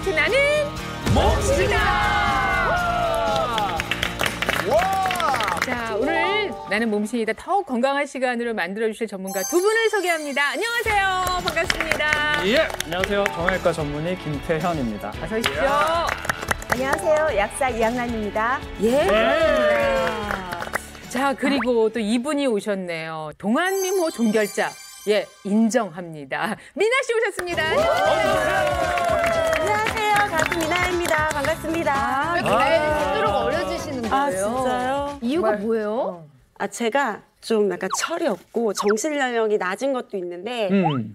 다이어트 나는 몸시다. 자, 오늘 나는 몸신이다 더욱 건강한 시간으로 만들어주실 전문가 두 분을 소개합니다. 안녕하세요. 반갑습니다. 예, 안녕하세요. 정형외과 전문의 김태현입니다. 어서 오십시오. 안녕하세요. 약사 이양란입니다. 예. 자, 그리고 또 이분이 오셨네요. 동안미모 종결자. 예, 인정합니다. 미나 씨 오셨습니다. 안녕하세요. 가수 미나입니다. 반갑습니다. 왜 갈수록 어려지시는 거예요? 아, 진짜요? 이유가 뭐예요? 제가 좀 약간 철이 없고 정신 연령이 낮은 것도 있는데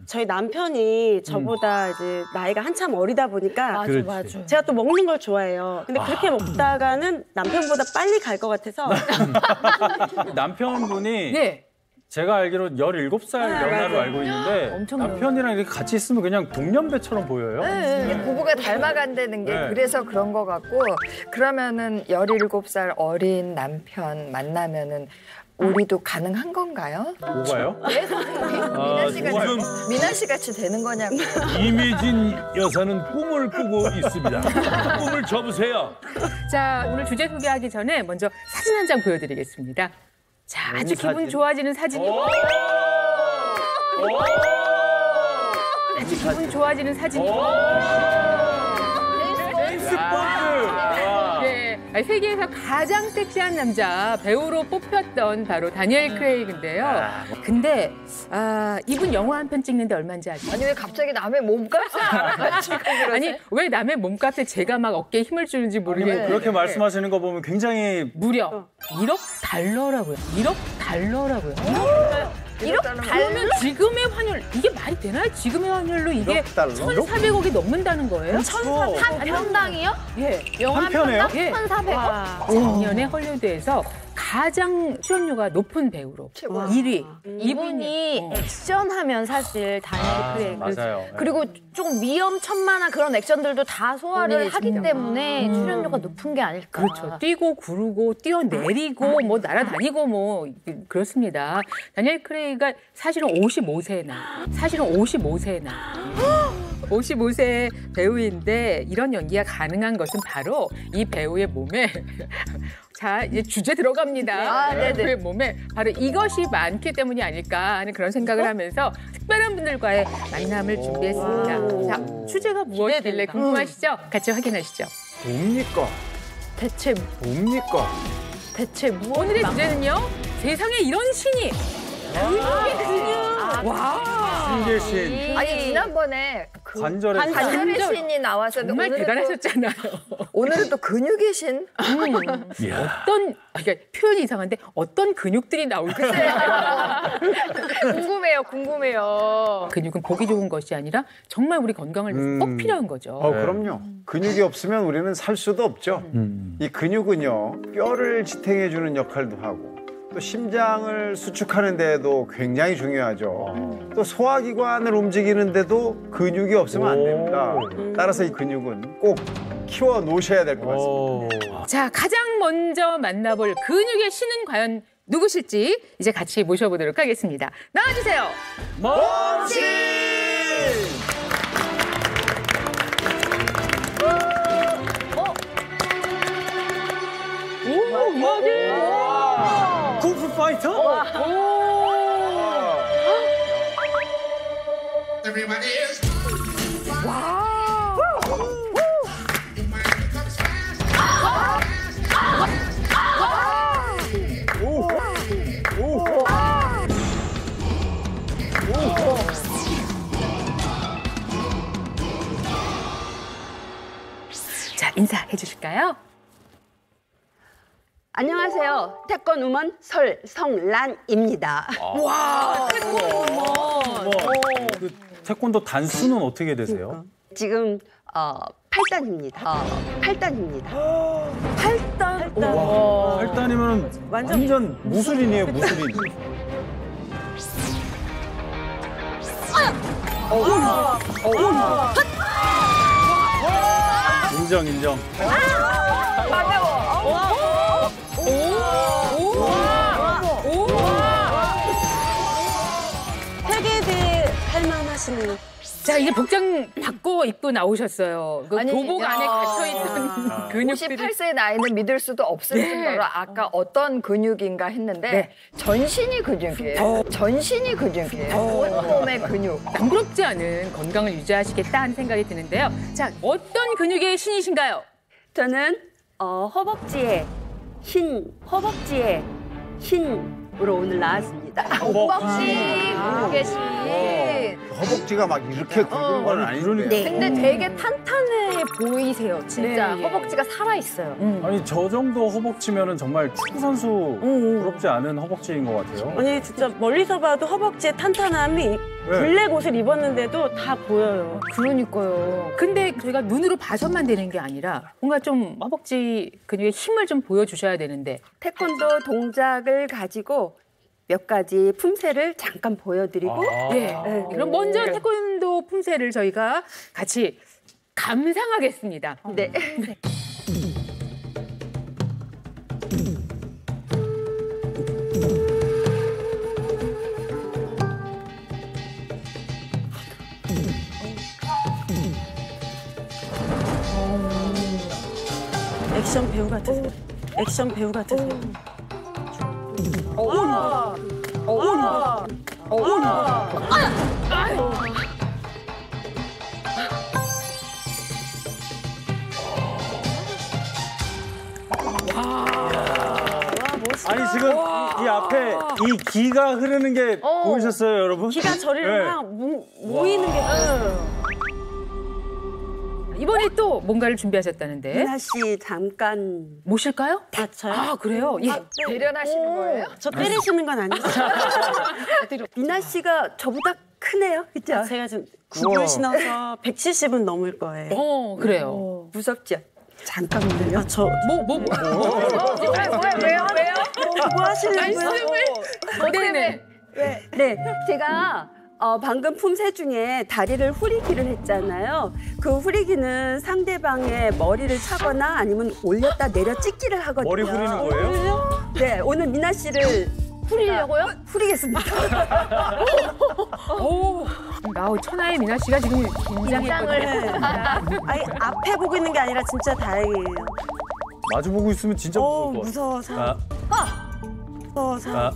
저희 남편이 저보다 이제 나이가 한참 어리다 보니까 맞아. 제가 또 먹는 걸 좋아해요. 근데 그렇게 먹다가는 남편보다 빨리 갈 것 같아서 남편분이 네. 제가 알기로 17살 연하로 알고 있는데 엄청나요. 남편이랑 이렇게 같이 있으면 그냥 동년배처럼 보여요. 이게 부부가 닮아간다는 게 네. 그래서 그런 거 같고 그러면은 17살 어린 남편 만나면은 우리도 가능한 건가요? 뭐가요? 네, 선생님. 미나 씨 같이 되는 거냐고. 이미진 여사는 꿈을 꾸고 있습니다. 꿈을 접으세요. 자, 오늘 주제 소개하기 전에 먼저 사진 한 장 보여드리겠습니다. 자, 아주 기분 사진? 좋아지는 사진이. 아주 기분 좋아지는 사진이. 제임스 본드! 예, 세계에서 가장 섹시한 남자 배우로 뽑혔던 바로 다니엘 크레이그인데요. 근데 이분 영화 한 편 찍는데 얼마인지 아세요? 아니 왜 갑자기 남의 몸값을 알아가지고 그러세요? 아니, 왜 남의 몸값에 제가 막 어깨에 힘을 주는지 모르겠는데 그렇게 말씀하시는 거 보면 굉장히 무려 1억 달러라고요. 1억 달러라고요. 1억 달러면 지금의 환율, 이게 말이 되나요? 지금의 환율로 이게 1,400억이 넘는다는 거예요? 한 편당이요? 예. 영화 한 편에요? 예. 1,400원? 작년에 헐리우드에서 가장 출연료가 높은 배우로 최고. 1위. 이분이 액션하면 사실 다니엘 크레이그 맞아요. 그리고 조금 위험천만한 그런 액션들도 다 소화를 본인의 하기 중량감. 때문에 출연료가 높은 게 아닐까. 그렇죠. 뛰고 구르고 뛰어내리고 뭐 날아다니고 뭐 그렇습니다. 다니엘 크레이가 사실은 55세에 나. 55세 배우인데 이런 연기가 가능한 것은 바로 이 배우의 몸에 자, 이제 주제 들어갑니다. 배우의 몸에 바로 이것이 많기 때문이 아닐까 하는 그런 생각을 하면서 특별한 분들과의 만남을 준비했습니다. 자, 주제가 무엇이길래 궁금하시죠? 같이 확인하시죠. 뭡니까? 대체 오늘의 주제는요. 세상에 이런 신이 근육의 근육. 와. 신계신, 아니 지난번에 그 관절의 관절의 신이 나와서 정말 오늘은 대단하셨잖아요. 오늘은 또 근육의 신? 어떤 그러니까 표현이 이상한데 어떤 근육들이 나올까? 궁금해요. 근육은 보기 좋은 것이 아니라 정말 우리 건강을 위해서 꼭 필요한 거죠. 그럼요. 근육이 없으면 우리는 살 수도 없죠. 이 근육은요, 뼈를 지탱해주는 역할도 하고 또 심장을 수축하는 데도 굉장히 중요하죠. 또 소화기관을 움직이는 데도 근육이 없으면 안 됩니다. 따라서 이 근육은 꼭 키워 놓으셔야 될 것 같습니다. 자, 가장 먼저 만나볼 근육의 신은 과연 누구실지 이제 같이 모셔보도록 하겠습니다. 나와주세요. 몸신! 오, 음악이. 쿵푸 파이터? 자, 인사해 주실까요? 안녕하세요. 태권우먼 설성란입니다. 그 태권도 단수는 어떻게 되세요? 지금 8단입니다. 8단입니다. 8단? 와, 8단이면 완전 무술인이에요, 무술인. 인정. 세계대회 할 만하시네요. 자, 이제 복장 바꿔 입고 나오셨어요. 그 아니, 교복 안에 갇혀있던 근육들이. 58세의 나이는 믿을 수도 없을 정도로 아까 어떤 근육인가 했는데 전신이 근육이에요. 전신이 근육이에요. 온 몸의 근육. 남부럽지 않은 건강을 유지하시겠다는 생각이 드는데요. 자, 어떤 근육의 신이신가요? 저는 허벅지에 흰으로 오늘 나왔습니다. 허벅지 근육의 신. 허벅지가 막 이렇게 굵은 건 아닌데. 근데 되게 탄탄해 보이세요. 진짜 네. 허벅지가 살아있어요. 아니 저 정도 허벅지면은 정말 축구 선수 부럽지 않은 허벅지인 것 같아요. 아니 진짜 멀리서 봐도 허벅지에 탄탄함이 블랙 옷을 입었는데도 다 보여요. 그러니까요. 근데 저희가 눈으로 봐서만 되는 게 아니라 뭔가 좀 허벅지 근육의 힘을 좀 보여주셔야 되는데. 태권도 동작을 가지고 몇 가지 품새를 잠깐 보여드리고 예. 그럼 먼저 태권도 품새를 저희가 같이 감상하겠습니다. 네. 액션 배우 같으세요. 액션 배우 같으세요. 아니 지금 이 앞에 이 기가 흐르는 게 보이셨어요, 여러분? 기가 저리를 막 모이는 게 보여요. 이번에 또 뭔가를 준비하셨다는데. 미나 씨 잠깐 모실까요? 저요? 아, 그래요? 예. 대련하시는 거예요? 저 때리시는 건 아니죠? 미나 씨가 저보다 크네요, 그죠? 제가 지금 굽을 신어서 170은 넘을 거예요. 그래요. 무섭죠? 잠깐만요. 왜요? 뭐 하시려고요? 네네. 네, 제가 방금 품새 중에 다리를 후리기를 했잖아요. 그 후리기는 상대방의 머리를 차거나 아니면 올렸다 내려 찍기를 하거든요. 머리 후리는 거예요? 네, 오늘 미나 씨를 후리려고요? 후리겠습니다. 천하의 미나 씨가 지금 긴장했거든요. 아니, 앞에 보고 있는 게 아니라 진짜 다행이에요. 마주 보고 있으면 진짜 무서울 것 같아요. 무서워서. 무서워서.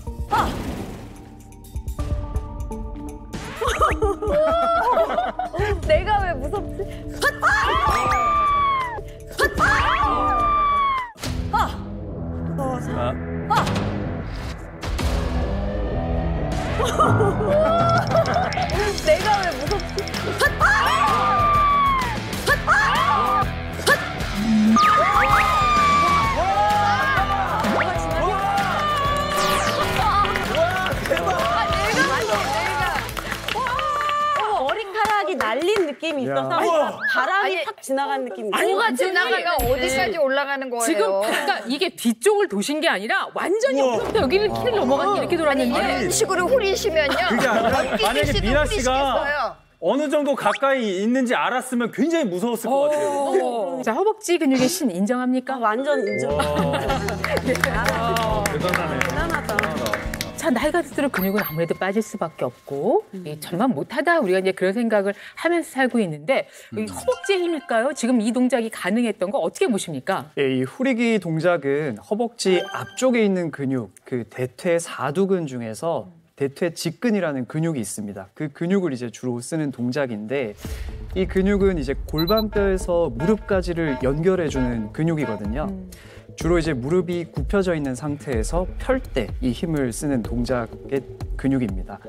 내가 왜 무섭지? 내가 왜 무섭지? 머리카락이 날린 느낌이 있어서 바람이 탁 지나간 느낌이 있어요. 뭐가 지나가가 어디까지 올라가는 거예요? 지금 그러니까 이게 뒤쪽을 도신 게 아니라 완전히 여기부터 여기를 킬 넘어가서 이렇게 돌았는데. 이런 식으로 후리시면요. 그게 아니라 만약에 씨도 미나 씨가 후리시겠어요. 어느 정도 가까이 있는지 알았으면 굉장히 무서웠을 것 같아요. 자, 허벅지 근육의 신 인정합니까? 완전 인정. 대단하네. 대단하다. 자, 나이가 들수록 근육은 아무래도 빠질 수밖에 없고 정말 못하다 우리가 이제 그런 생각을 하면서 살고 있는데 이 허벅지의 힘일까요? 지금 이 동작이 가능했던 거 어떻게 보십니까? 이 후리기 동작은 허벅지 앞쪽에 있는 근육, 그 대퇴 사두근 중에서 대퇴 직근이라는 근육이 있습니다. 그 근육을 이제 주로 쓰는 동작인데 이 근육은 이제 골반뼈에서 무릎까지를 연결해주는 근육이거든요. 주로 이제 무릎이 굽혀져 있는 상태에서 펼 때 이 힘을 쓰는 동작의 근육입니다.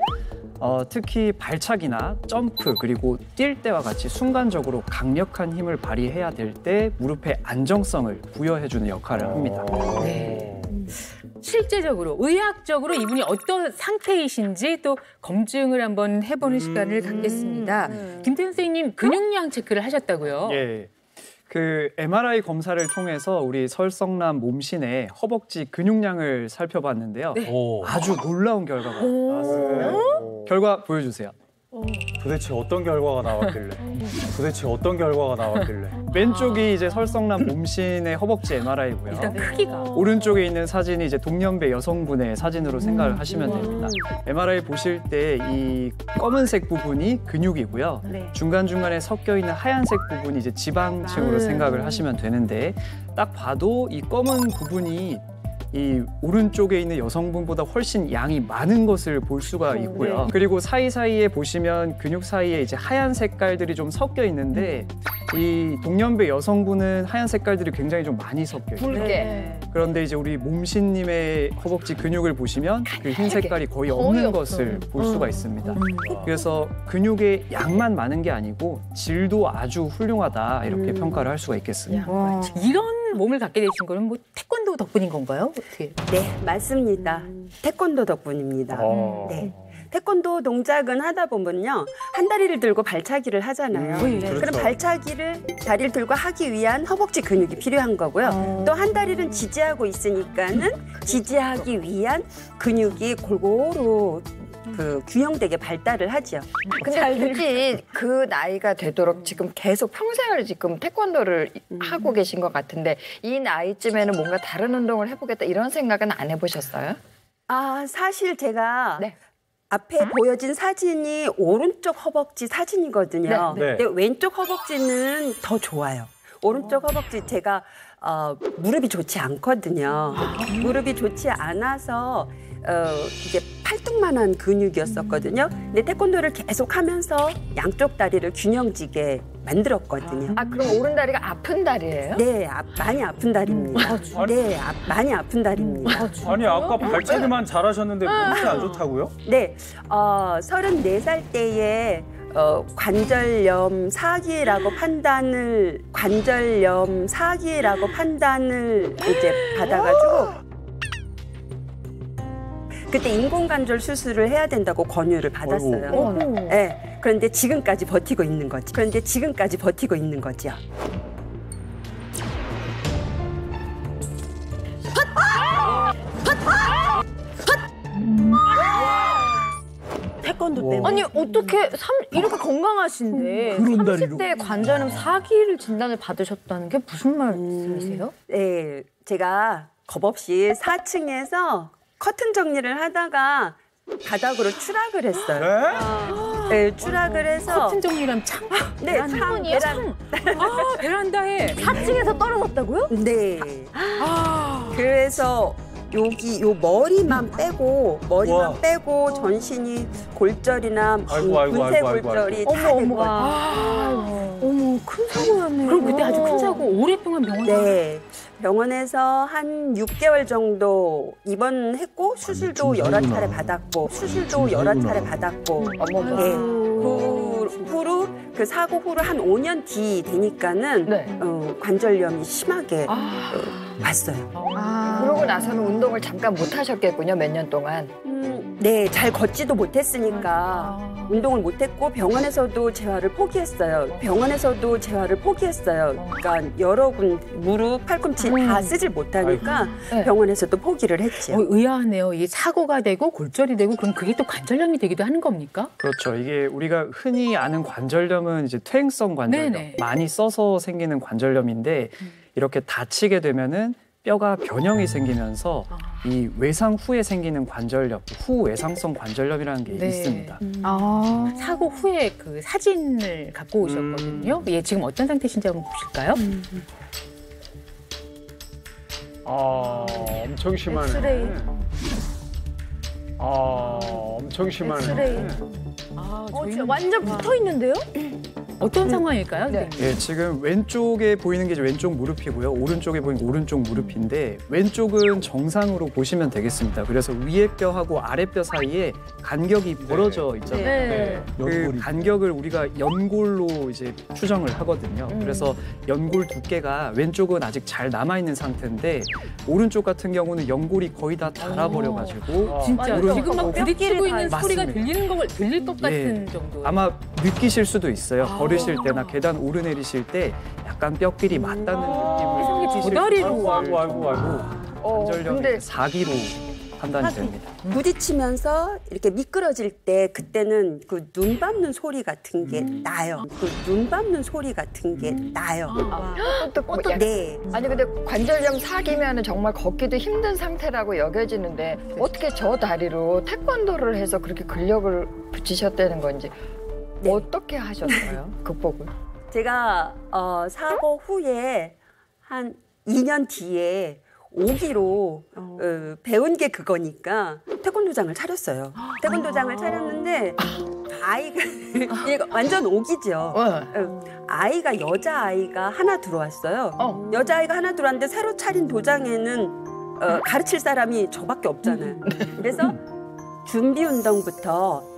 특히 발차기나 점프 그리고 뛸 때와 같이 순간적으로 강력한 힘을 발휘해야 될 때 무릎에 안정성을 부여해주는 역할을 합니다. 네. 실제적으로 의학적으로 이분이 어떤 상태이신지 또 검증을 한번 해보는 시간을 갖겠습니다. 김태현 선생님 근육량 체크를 하셨다고요? 예. 그 MRI 검사를 통해서 우리 설성남 몸신의 허벅지 근육량을 살펴봤는데요. 오. 아주 놀라운 결과가 나왔어요. 결과 보여주세요. 도대체 어떤 결과가 나왔길래? 도대체 어떤 결과가 나왔길래? 왼쪽이 이제 설성남 몸신의 허벅지 MRI고요. 일단 크기가. 오른쪽에 있는 사진이 이제 동년배 여성분의 사진으로 생각을 하시면 됩니다. MRI 보실 때 이 검은색 부분이 근육이고요. 네. 중간중간에 섞여 있는 하얀색 부분이 이제 지방층으로 생각을 하시면 되는데 딱 봐도 이 검은 부분이 이 오른쪽에 있는 여성분보다 훨씬 양이 많은 것을 볼 수가 있고요. 그리고 사이사이에 보시면 근육 사이에 이제 하얀 색깔들이 좀 섞여 있는데 이 동년배 여성분은 하얀 색깔들이 굉장히 좀 많이 섞여 있어요. 붉게. 그런데 이제 우리 몸신님의 허벅지 근육을 보시면 그 흰 색깔이 거의 없는 것을 볼 수가 있습니다. 그래서 근육의 양만 많은 게 아니고 질도 아주 훌륭하다 이렇게 평가를 할 수가 있겠습니다. 이런 몸을 갖게 되신 거는 뭐 태권도 덕분인 건가요? 어떻게? 네, 맞습니다. 태권도 덕분입니다. 네. 태권도 동작은 하다 보면요. 한 다리를 들고 발차기를 하잖아요. 그렇죠. 그럼 발차기를 다리를 들고 하기 위한 허벅지 근육이 필요한 거고요. 또 한 다리는 지지하고 있으니까는 지지하기 위한 근육이 골고루 그 균형되게 발달을 하죠. 근데 굳이 그 나이가 되도록 지금 계속 평생을 지금 태권도를 하고 계신 것 같은데 이 나이쯤에는 뭔가 다른 운동을 해보겠다 이런 생각은 안 해보셨어요? 아, 사실 제가 네. 앞에 보여진 사진이 오른쪽 허벅지 사진이거든요. 네. 근데 왼쪽 허벅지는 더 좋아요. 오른쪽 허벅지 제가 무릎이 좋지 않거든요. 무릎이 좋지 않아서 이게 팔뚝만한 근육이었었거든요. 근데 태권도를 계속 하면서 양쪽 다리를 균형지게 만들었거든요. 아 그럼 오른 다리가 아픈 다리예요? 네, 많이 아픈 다리입니다. 네, 많이 아픈 다리입니다. 아니 아까 발차기만 잘하셨는데 몸이 안 좋다고요? 네, 34살 때에 관절염 사기라고 판단을 이제 받아가지고 그때 인공관절 수술을 해야 된다고 권유를 받았어요. 네, 그런데 지금까지 버티고 있는 거지. 태권도 때문에. 아니 어떻게 이렇게 건강하신데 그런 30대 관절염 사기를 진단을 받으셨다는 게 무슨 말씀이세요? 네, 제가 겁없이 4층에서 커튼 정리를 하다가 바닥으로 추락을 했어요. 네, 추락을 해서 커튼 정리랑 창? 네, 창, 베란다에 4층에서 떨어졌다고요? 네. 그래서 여기 요 머리만 빼고 전신이 골절이나 분쇄 골절이 다 된 거예요. 어머 큰 사고였네요. 그럼 그때 아주 큰 사고 오랫동안 병원에. 네. 병원에서 한 6개월 정도 입원했고 수술도 여러 차례 받았고 네. 그 후로 그 사고 후로 한 5년 뒤 되니까는 네. 관절염이 심하게 왔어요. 그러고 나서는 운동을 잠깐 못 하셨겠군요, 몇 년 동안. 네, 잘 걷지도 못했으니까 운동을 못했고 병원에서도 재활을 포기했어요. 그러니까 여러 군 무릎, 팔꿈치 다 쓰질 못하니까 병원에서도 포기를 했죠. 의아하네요. 이게 사고가 되고 골절이 되고 그럼 그게 또 관절염이 되기도 하는 겁니까? 그렇죠. 이게 우리가 흔히 아는 관절염은 이제 퇴행성 관절염, 네네. 많이 써서 생기는 관절염인데 이렇게 다치게 되면은 뼈가 변형이 생기면서 이 외상 후에 생기는 관절염, 후외상성 관절염이라는 게 있습니다. 사고 후에 그 사진을 갖고 오셨거든요. 예, 지금 어떤 상태신지 한번 보실까요? 엄청 심하네. 엑스레이. 엄청 심하네. 엑스레이. 저희는 완전 붙어 있는데요? 어떤 상황일까요? 네. 예, 지금 왼쪽에 보이는 게 이제 왼쪽 무릎이고요. 오른쪽에 보이는 게 오른쪽 무릎인데 왼쪽은 정상으로 보시면 되겠습니다. 그래서 위에 뼈하고 아래 뼈 사이에 간격이 벌어져 있잖아요. 네. 그 간격을 우리가 연골로 이제 추정을 하거든요. 그래서 연골 두께가 왼쪽은 아직 잘 남아 있는 상태인데 오른쪽 같은 경우는 연골이 거의 다 닳아버려가지고 진짜 오른쪽 지금 막 부딪히고 있는 소리가 맞습니다. 들릴 것 같은 정도. 아마 느끼실 수도 있어요. 걸으실 때나 계단 오르내리실 때 약간 뼈끼리 맞닿는 느낌을 세상에 느끼실 두 다리로. 수 있을 정도로 관절염이 근데 4기로 판단이 됩니다. 부딪히면서 이렇게 미끄러질 때 그때는 그 눈 밟는 소리 같은 게 나요. 그 눈 밟는 소리 같은 게 나요. 네. 아니 근데 관절염 사기면은 정말 걷기도 힘든 상태라고 여겨지는데 어떻게 저 다리로 태권도를 해서 그렇게 근력을 붙이셨다는 건지 어떻게 하셨어요? 극복을? 제가 사고 후에 한 2년 뒤에 오기로 배운 게 그거니까 태권도장을 차렸어요. 태권도장을 차렸는데 아이가 이거 완전 오기죠. 아이가 여자아이가 하나 들어왔어요. 여자아이가 하나 들어왔는데 새로 차린 도장에는 가르칠 사람이 저밖에 없잖아요. 그래서 준비 운동부터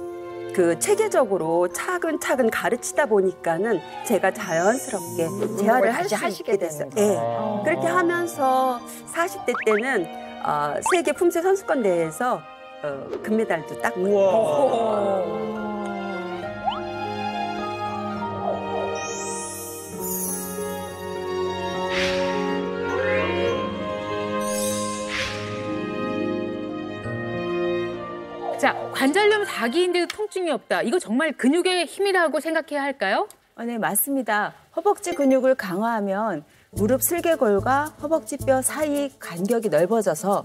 그 체계적으로 차근차근 가르치다 보니까는 제가 자연스럽게 재활을 할 수 있게 됐어요. 네. 그렇게 하면서 40대 때는 세계 품새 선수권 대회에서 금메달도 땄고요. 자, 관절염 4기인데도 통증이 없다. 이거 정말 근육의 힘이라고 생각해야 할까요? 네, 맞습니다. 허벅지 근육을 강화하면 무릎 슬개골과 허벅지뼈 사이 간격이 넓어져서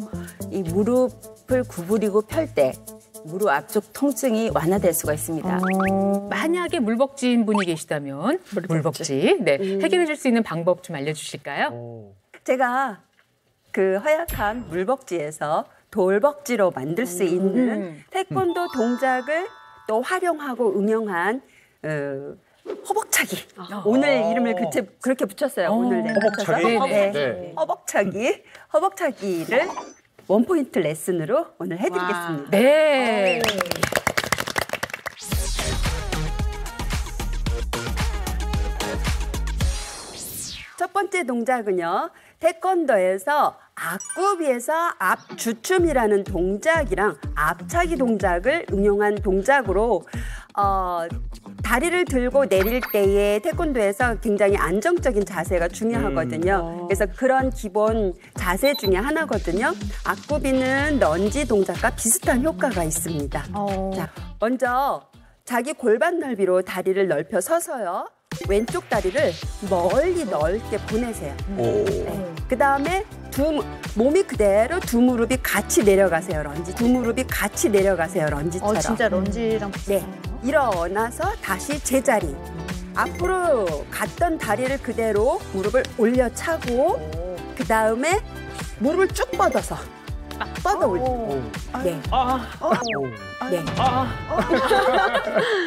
이 무릎을 구부리고 펼 때 무릎 앞쪽 통증이 완화될 수가 있습니다. 만약에 물벅지인 분이 계시다면 물벅지 네, 해결해 줄 수 있는 방법 좀 알려주실까요? 제가 그 허약한 물벅지에서 돌벅지로 만들 수 있는 태권도 동작을 또 활용하고 응용한 허벅차기. 오늘 이름을 그렇게 붙였어요. 오늘 허벅차기? 네. 허벅차기를 원포인트 레슨으로 오늘 해드리겠습니다. 네. 첫 번째 동작은요. 태권도에서 앞구비에서 앞주춤이라는 동작이랑 앞차기 동작을 응용한 동작으로 다리를 들고 내릴 때에 태권도에서 굉장히 안정적인 자세가 중요하거든요. 그래서 그런 기본 자세 중에 하나거든요. 앞구비는 런지 동작과 비슷한 효과가 있습니다. 자, 먼저 자기 골반 넓이로 다리를 넓혀 서서요. 왼쪽 다리를 멀리 넓게 보내세요. 네. 그 다음에 몸이 그대로 두 무릎이 같이 내려가세요. 런지. 두 무릎이 같이 내려가세요. 런지처럼. 진짜 런지랑 네. 일어나서 다시 제자리. 앞으로 갔던 다리를 그대로 무릎을 올려차고 그 다음에 무릎을 쭉 뻗어서 뻗어 올리고. 네. 네.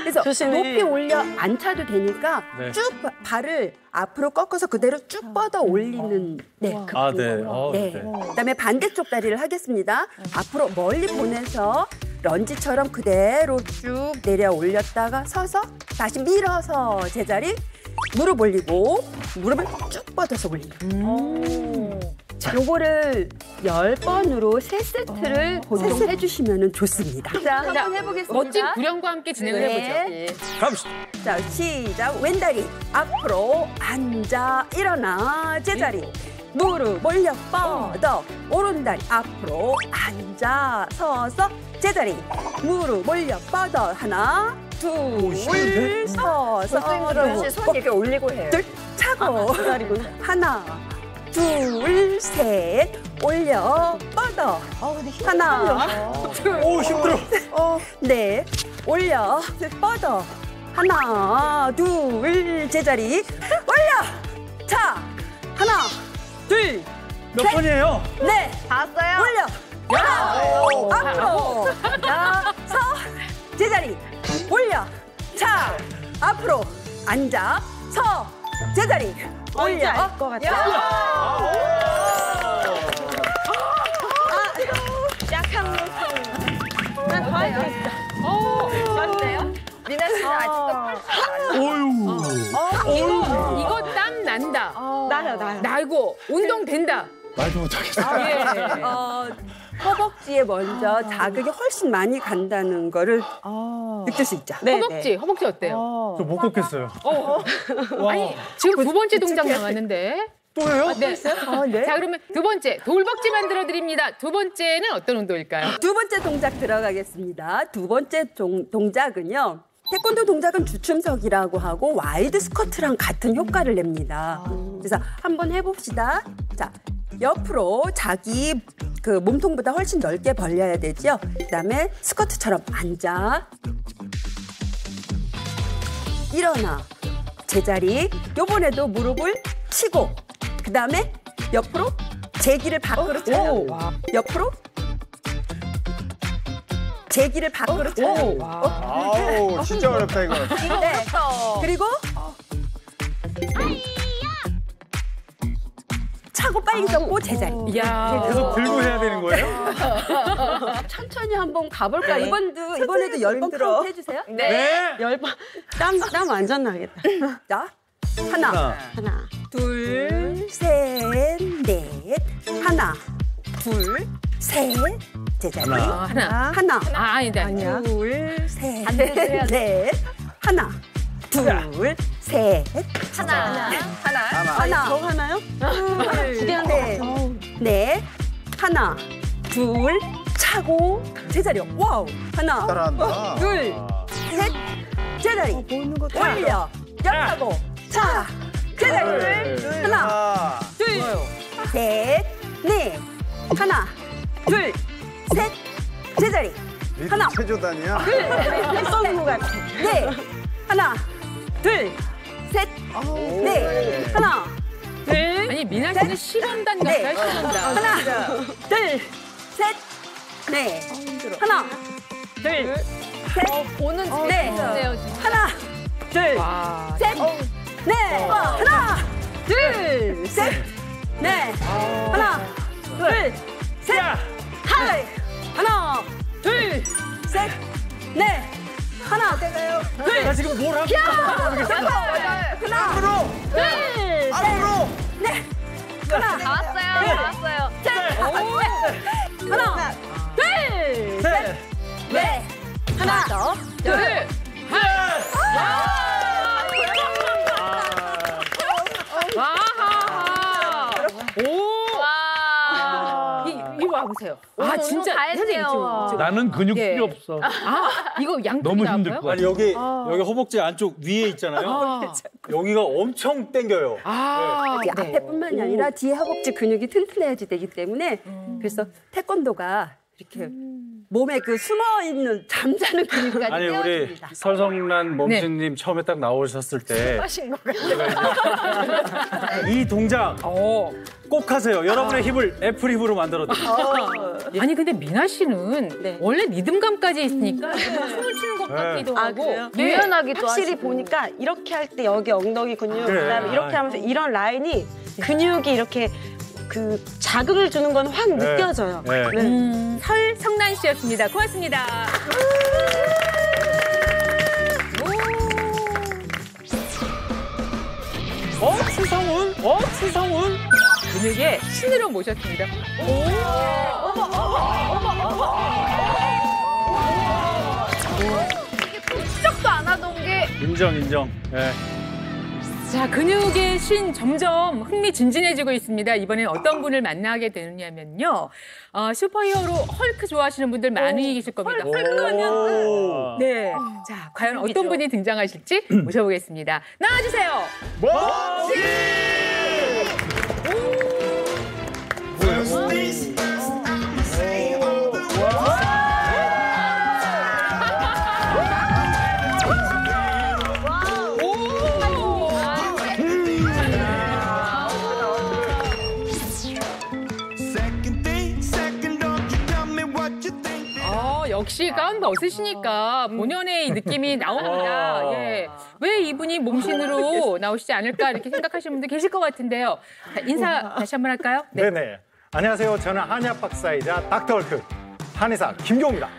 그래서 높이 올려 안 차도 되니까 쭉 발을 앞으로 꺾어서 그대로 쭉 뻗어 올리는 그 방법. 네. 그다음에 반대쪽 다리를 하겠습니다. 앞으로 멀리 보내서 런지처럼 그대로 쭉 내려 올렸다가 서서 다시 밀어서 제자리 무릎 올리고 무릎을 쭉 뻗어서 올리고. 요거를 10번으로 3세트를 보통 해주시면 좋습니다. 자, 한번 해보겠습니다. 멋진 구령과 함께 진행을 해보죠. 갑시다. 자, 시작. 왼다리 앞으로 앉아 일어나 제자리. 무릎 올려 뻗어. 오른다리 앞으로 앉아 서서 제자리. 무릎 올려 뻗어. 하나, 둘, 서서. 손 이렇게 올리고 해요. 둘, 차고. 하나, 둘, 셋, 올려, 뻗어. 하나, 둘, 오, 힘들어. 네, 올려, 뻗어. 하나, 둘, 제자리, 올려, 차. 하나, 둘, 몇 번이에요? 네, 다 왔어요? 올려, 앞으로, 서, 제자리, 올려, 차, 앞으로, 앉아, 서, 제자리. 올려. 알것 같아요. 약한 모습. 난 더 할 수 있어. 맞네요? 미나 씨는 아직도 이거 땀 난다. 나요. 나고 운동 된다. 말도 못하겠어. 허벅지에 먼저 자극이 훨씬 많이 간다는 거를 느낄 수 있죠. 허벅지 어때요? 저 못 걷겠어요. 아니, 지금 두 번째 동작 나왔는데. 또요? 네. 자, 그러면 두 번째 돌벅지 만들어 드립니다. 두 번째는 어떤 운동일까요? 두 번째 동작 들어가겠습니다. 두 번째 동작은요. 태권도 동작은 주춤석이라고 하고 와이드 스쿼트랑 같은 효과를 냅니다. 그래서 한번 해봅시다. 자, 옆으로 자기 그 몸통보다 훨씬 넓게 벌려야 되죠. 그다음에 스쿼트처럼 앉아, 일어나, 제자리. 요번에도 무릎을 치고 그다음에 옆으로 제기를 밖으로 쳐요. 옆으로 제기를 밖으로 쳐요. 아우, 진짜 어렵다 이거. 네. 그리고 차고 빨리 접고 제자리. 계속 들고 해야 되는 거예요? 천천히 한번 가볼까요? 이번에도 10번 카운트 해주세요. 네. 10번. 땀 완전 나겠다. 자, 하나, 둘, 셋, 넷. 하나, 둘, 셋. 제자리. 하나. 아니다. 둘, 셋, 넷. 하나, 둘, 셋. 하나. 더 하나요? 둘, 셋, 넷. 하나, 둘, 차고 제자리요. 와우. 하나, 따라한다. 둘, 셋, 제자리. 올려, 옆하고 차, 제자리. 하나, 둘, 셋, 넷. 하나, 둘, 셋, 제자리. 하나, 체조단이야. 둘, 셋, 넷. 하나, 둘, 셋, 넷. 하나, 둘. 아니 미나 씨는 실험단 네. 같아요. 실험단. 하나, 둘, 셋, 넷. 하나, 둘, 셋, 보는 네. 재밌네요. 하나, 둘, 셋, 넷. 하나, 둘, 셋, 넷. 하나, 둘, 셋, 하이. 하나, 둘, 셋, 넷. 하나, 둘, 나 지금 뭘 하고 있는지 모르겠어. 하나, 앞으로, 둘, 셋, 앞으로. 넷. 하나, 다 왔어요. 셋, 하나, 둘, 셋, 넷. 하나, 둘, 아하. 이거 와보세요. 아 진짜 다 선생님 했네요. 지금. 나는 근육 예. 필요 없어. 이거 양쪽이 너무 나와요? 힘들 것 아니 여기 허벅지 안쪽 위에 있잖아요. 여기가 엄청 당겨요. 이 앞에뿐만이 아니라 뒤에 허벅지 근육이 튼튼해야지 되기 때문에 그래서 태권도가 이렇게 몸에 그 숨어 있는 잠자는 근육까지 아니 우리 떼어줍니다. 설성란 몸신님 처음에 딱 나오셨을 때 하신 것 같아요. 이 동작 꼭 하세요. 여러분의 힘을 애플 힘으로 만들어드릴게요. 아니 근데 미나 씨는 원래 리듬감까지 있으니까 춤을 추는 것 같기도 하고 그래요? 유연하기도 확실히 하시고. 보니까 이렇게 할 때 여기 엉덩이 근육, 그래. 그다음에 이렇게 하면서 이런 라인이 근육이 이렇게 그 자극을 주는 건 확 느껴져요. 네. 네. 설성란 씨였습니다. 고맙습니다. 추성훈? 추성훈? 근육의 신으로 모셨습니다. 시작도 안 하던 게 인정. 네. 자, 근육의 신 점점 흥미진진해지고 있습니다. 이번엔 어떤 분을 만나게 되느냐면요. 슈퍼히어로 헐크 좋아하시는 분들 많이 계실 겁니다. 헐크 하면 네. 자, 과연 어떤 분이 등장하실지 모셔보겠습니다. 나와주세요. 역시 가운 벗으시니까 본연의 느낌이 나옵니다. 예. 왜 이분이 몸신으로 나오시지 않을까 이렇게 생각하시는 분들 계실 것 같은데요. 자, 인사 다시 한번 할까요? 네. 네네. 안녕하세요. 저는 한의학 박사이자 닥터 헐크 한의사 김교우입니다.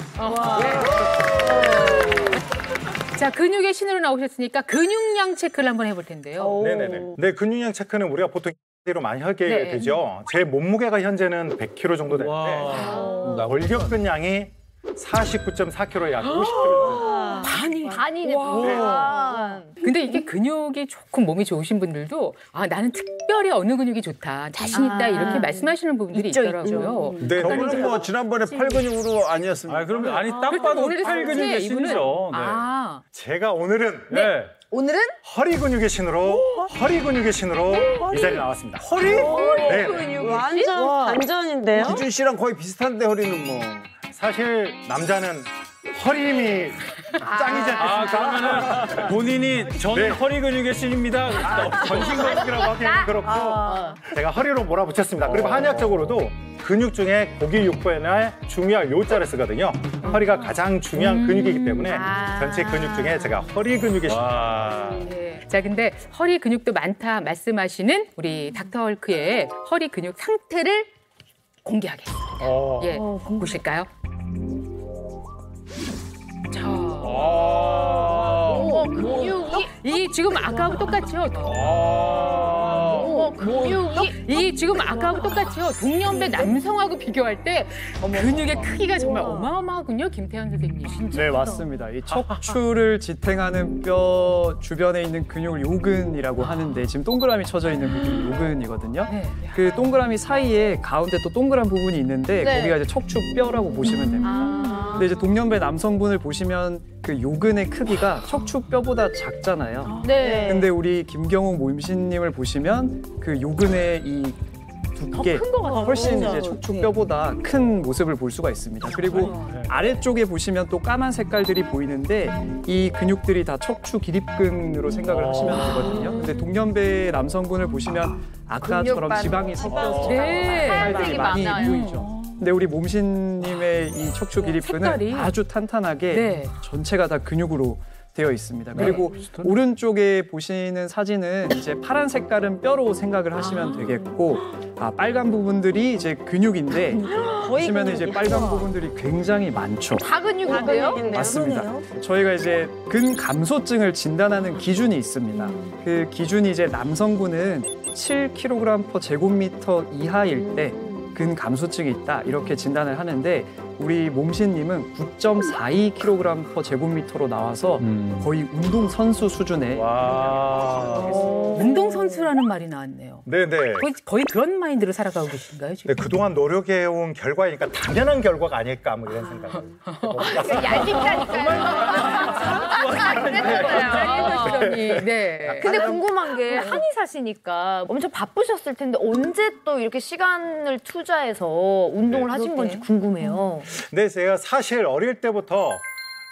자, 근육의 신으로 나오셨으니까 근육량 체크를 한번 해볼 텐데요. 네네네. 네, 근육량 체크는 우리가 보통 로 많이 하게 네. 되죠. 제 몸무게가 현재는 100kg 정도 되는데 골격근량이 49.4kg 약 50kg 정도. 반이네. 와. 근데 이게 근육이 조금 몸이 좋으신 분들도 나는 특별히 어느 근육이 좋다, 자신 있다 이렇게 말씀하시는 부분들이 있더라고요. 네, 저는 뭐 지난번에 팔 근육으로 아니었습니까? 그러면 딱 봐도 팔 근육의 신이죠. 네. 제가 오늘은 오늘은 허리 근육의 신으로 이 자리에 나왔습니다. 허리? 네. 근육. 완전 반전인데요? 기준 씨랑 거의 비슷한데 허리는 뭐. 사실 남자는 허리 힘이 짱이지 않겠습니까? 그러면은 본인이 저는 허리 근육의 신입니다. 전신 근육이라고 하기에는 그렇고 제가 허리로 몰아붙였습니다. 그리고 한의학적으로도 근육 중에 고기 육부에 중요한 요자를 쓰거든요. 허리가 가장 중요한 근육이기 때문에 전체 근육 중에 제가 허리 근육의 신. 네. 자, 근데 허리 근육도 많다 말씀하시는 우리 닥터 헐크의 허리 근육 상태를 공개하겠습니다. 예, 보실까요? 자, 근육이 이 지금 아까하고 똑같죠? 이 지금 아까하고 똑같죠? 동년배 남성하고 비교할 때 근육의 크기가 정말 어마어마하군요, 김태현 선생님. 네, 맞습니다. 이 척추를 지탱하는 뼈 주변에 있는 근육을 요근이라고 하는데 지금 동그라미 쳐져 있는 부분이 요근이거든요. 그 동그라미 사이에 가운데 또 동그란 부분이 있는데 거기가 이제 척추뼈라고 보시면 됩니다. 근데 이제 동년배 남성분을 보시면 그 요근의 크기가 척추뼈보다 작잖아요. 네. 근데 우리 김경욱 모임신님을 보시면 그 요근의 이 두께 훨씬 이제 척추뼈보다 큰 모습을 볼 수가 있습니다. 그리고 아래쪽에 보시면 또 까만 색깔들이 보이는데 이 근육들이 다 척추 기립근으로 생각을 하시면 되거든요. 근데 동년배 남성분을 보시면 아까처럼 지방이 섞여서 색깔들이 많이 보이죠. 근데 우리 몸신님의 이 척추 기립근은 색깔이. 아주 탄탄하게 전체가 다 근육으로 되어 있습니다. 그리고 오른쪽에 보시는 사진은 이제 파란 색깔은 뼈로 생각을 하시면 되겠고, 빨간 부분들이 이제 근육인데 보시면 이제 빨간 부분들이 굉장히 많죠. 다 근육인데요? 맞습니다. 저희가 이제 근감소증을 진단하는 기준이 있습니다. 그 기준이 이제 남성분은 7kg/제곱미터 이하일 때 근감소증이 있다 이렇게 진단을 하는데 우리 몸신님은 9.42kg/제곱미터로 나와서 거의 운동선수 수준의 운동선수라는 말이 나왔네요. 네네. 거의 그런 마인드로 살아가고 계신가요, 지금? 네, 그동안 노력해온 결과이니까 당연한 결과가 아닐까 뭐 이런 생각을. 네. 근데 궁금한 게 한의사시니까 엄청 바쁘셨을 텐데 언제 또 이렇게 시간을 투자해서 운동을 하신 건지 궁금해요. 네, 제가 사실 어릴 때부터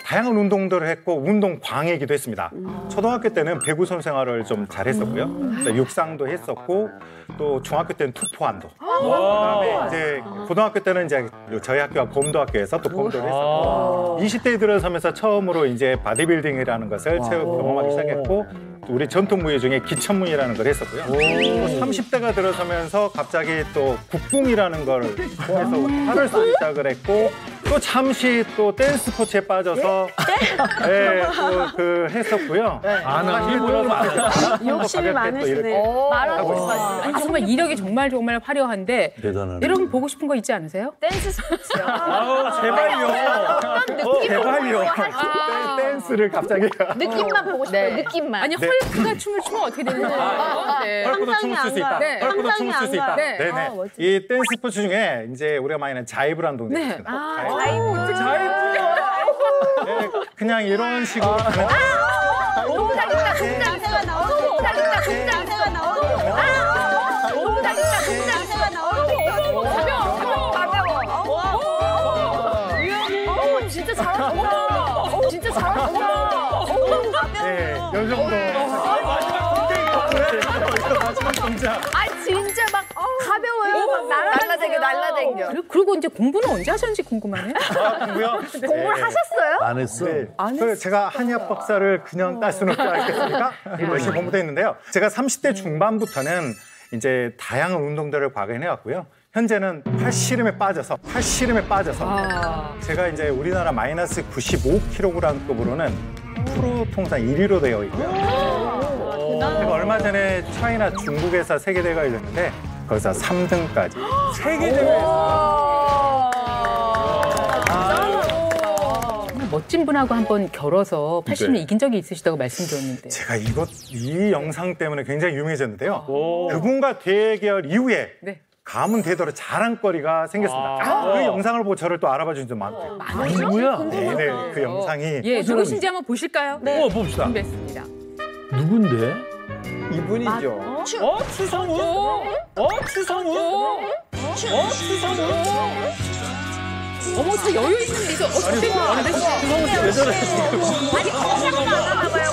다양한 운동들을 했고 운동 광이기도 했습니다. 초등학교 때는 배구 선수 생활을 좀 잘했었고요. 육상도 했었고 또 중학교 때는 투포환도. 그다음에 이제 고등학교 때는 이제 저희 학교가 검도학교에서 또 검도를 했었고 20대에 들어서면서 처음으로 이제 바디빌딩이라는 것을 경험하기 시작했고 우리 전통무예 중에 기천무예라는 걸 했었고요. 또 30대가 들어서면서 갑자기 또 국궁이라는 걸 해서 활을 쏘기 시작을 했고 또 잠시 또 댄스 스포츠에 빠져서 또 그 했었고요. 욕심이 많으시네. 아니, 정말 이력이 정말 화려한데 대단하네. 여러분 보고 싶은 거 있지 않으세요? 댄스 스포츠요. 제발요. 어떤 느낌? 제발요. 댄스를 갑자기. 느낌만 보고 싶어요. 느낌만. 아니 헐크가 춤을 추면 어떻게 되는 거예요? 헐크도 춤을 출 수 있다. 헐크도 춤을 출 수 있다. 네네. 이 댄스 스포츠 중에 이제 우리가 많이 하는 자이브라는 동작 있습니다. 자이브. 네, 그냥 이런 식으로 가는. 동장새가 나오는 동장새가 나오는 가벼워. 진짜 잘한다. 진짜 잘한다. 네, 이 정도. 마지막 동작. 진짜 막 가벼워요. 막 날라댕겨. 그리고 이제 공부는 언제 하셨는지 궁금하네요. 공부요? 공부를 하셨어요? 안 했어. 네. 제가 한의학 박사를 그냥 딸 수는 없지 않겠습니까? 열심히 공부도 했는데요. 제가 30대 중반부터는 이제 다양한 운동들을 과거해왔고요. 현재는 팔씨름에 빠져서 제가 이제 우리나라 마이너스 95kg급으로는 프로 통산 1위로 되어 있고요. 제가 얼마 전에 차이나 중국에서 세계대회가 열렸는데 거기서 3등까지. 세계대회에서. 멋진 분하고 한번 결어서 80년 네. 이긴 적이 있으시다고 말씀드렸는데. 제가 이 영상 때문에 굉장히 유명해졌는데요. 그분과 대결 이후에 네. 가문 대대로 자랑거리가 생겼습니다. 그 영상을 보고 저를 또 알아봐 주신 분 많고요. 누구야? 네, 그 영상이 예, 누구신지 한번 보실까요? 네. 봅시다. 준비했습니다. 누군데? 이분이죠. 추성우? 추성우? 추성우? 어머, 저 여유 있는데 이거 어떻게 안 되시죠? 추성우 씨 왜 저래? 아니 컨셉은 안 하나 봐요.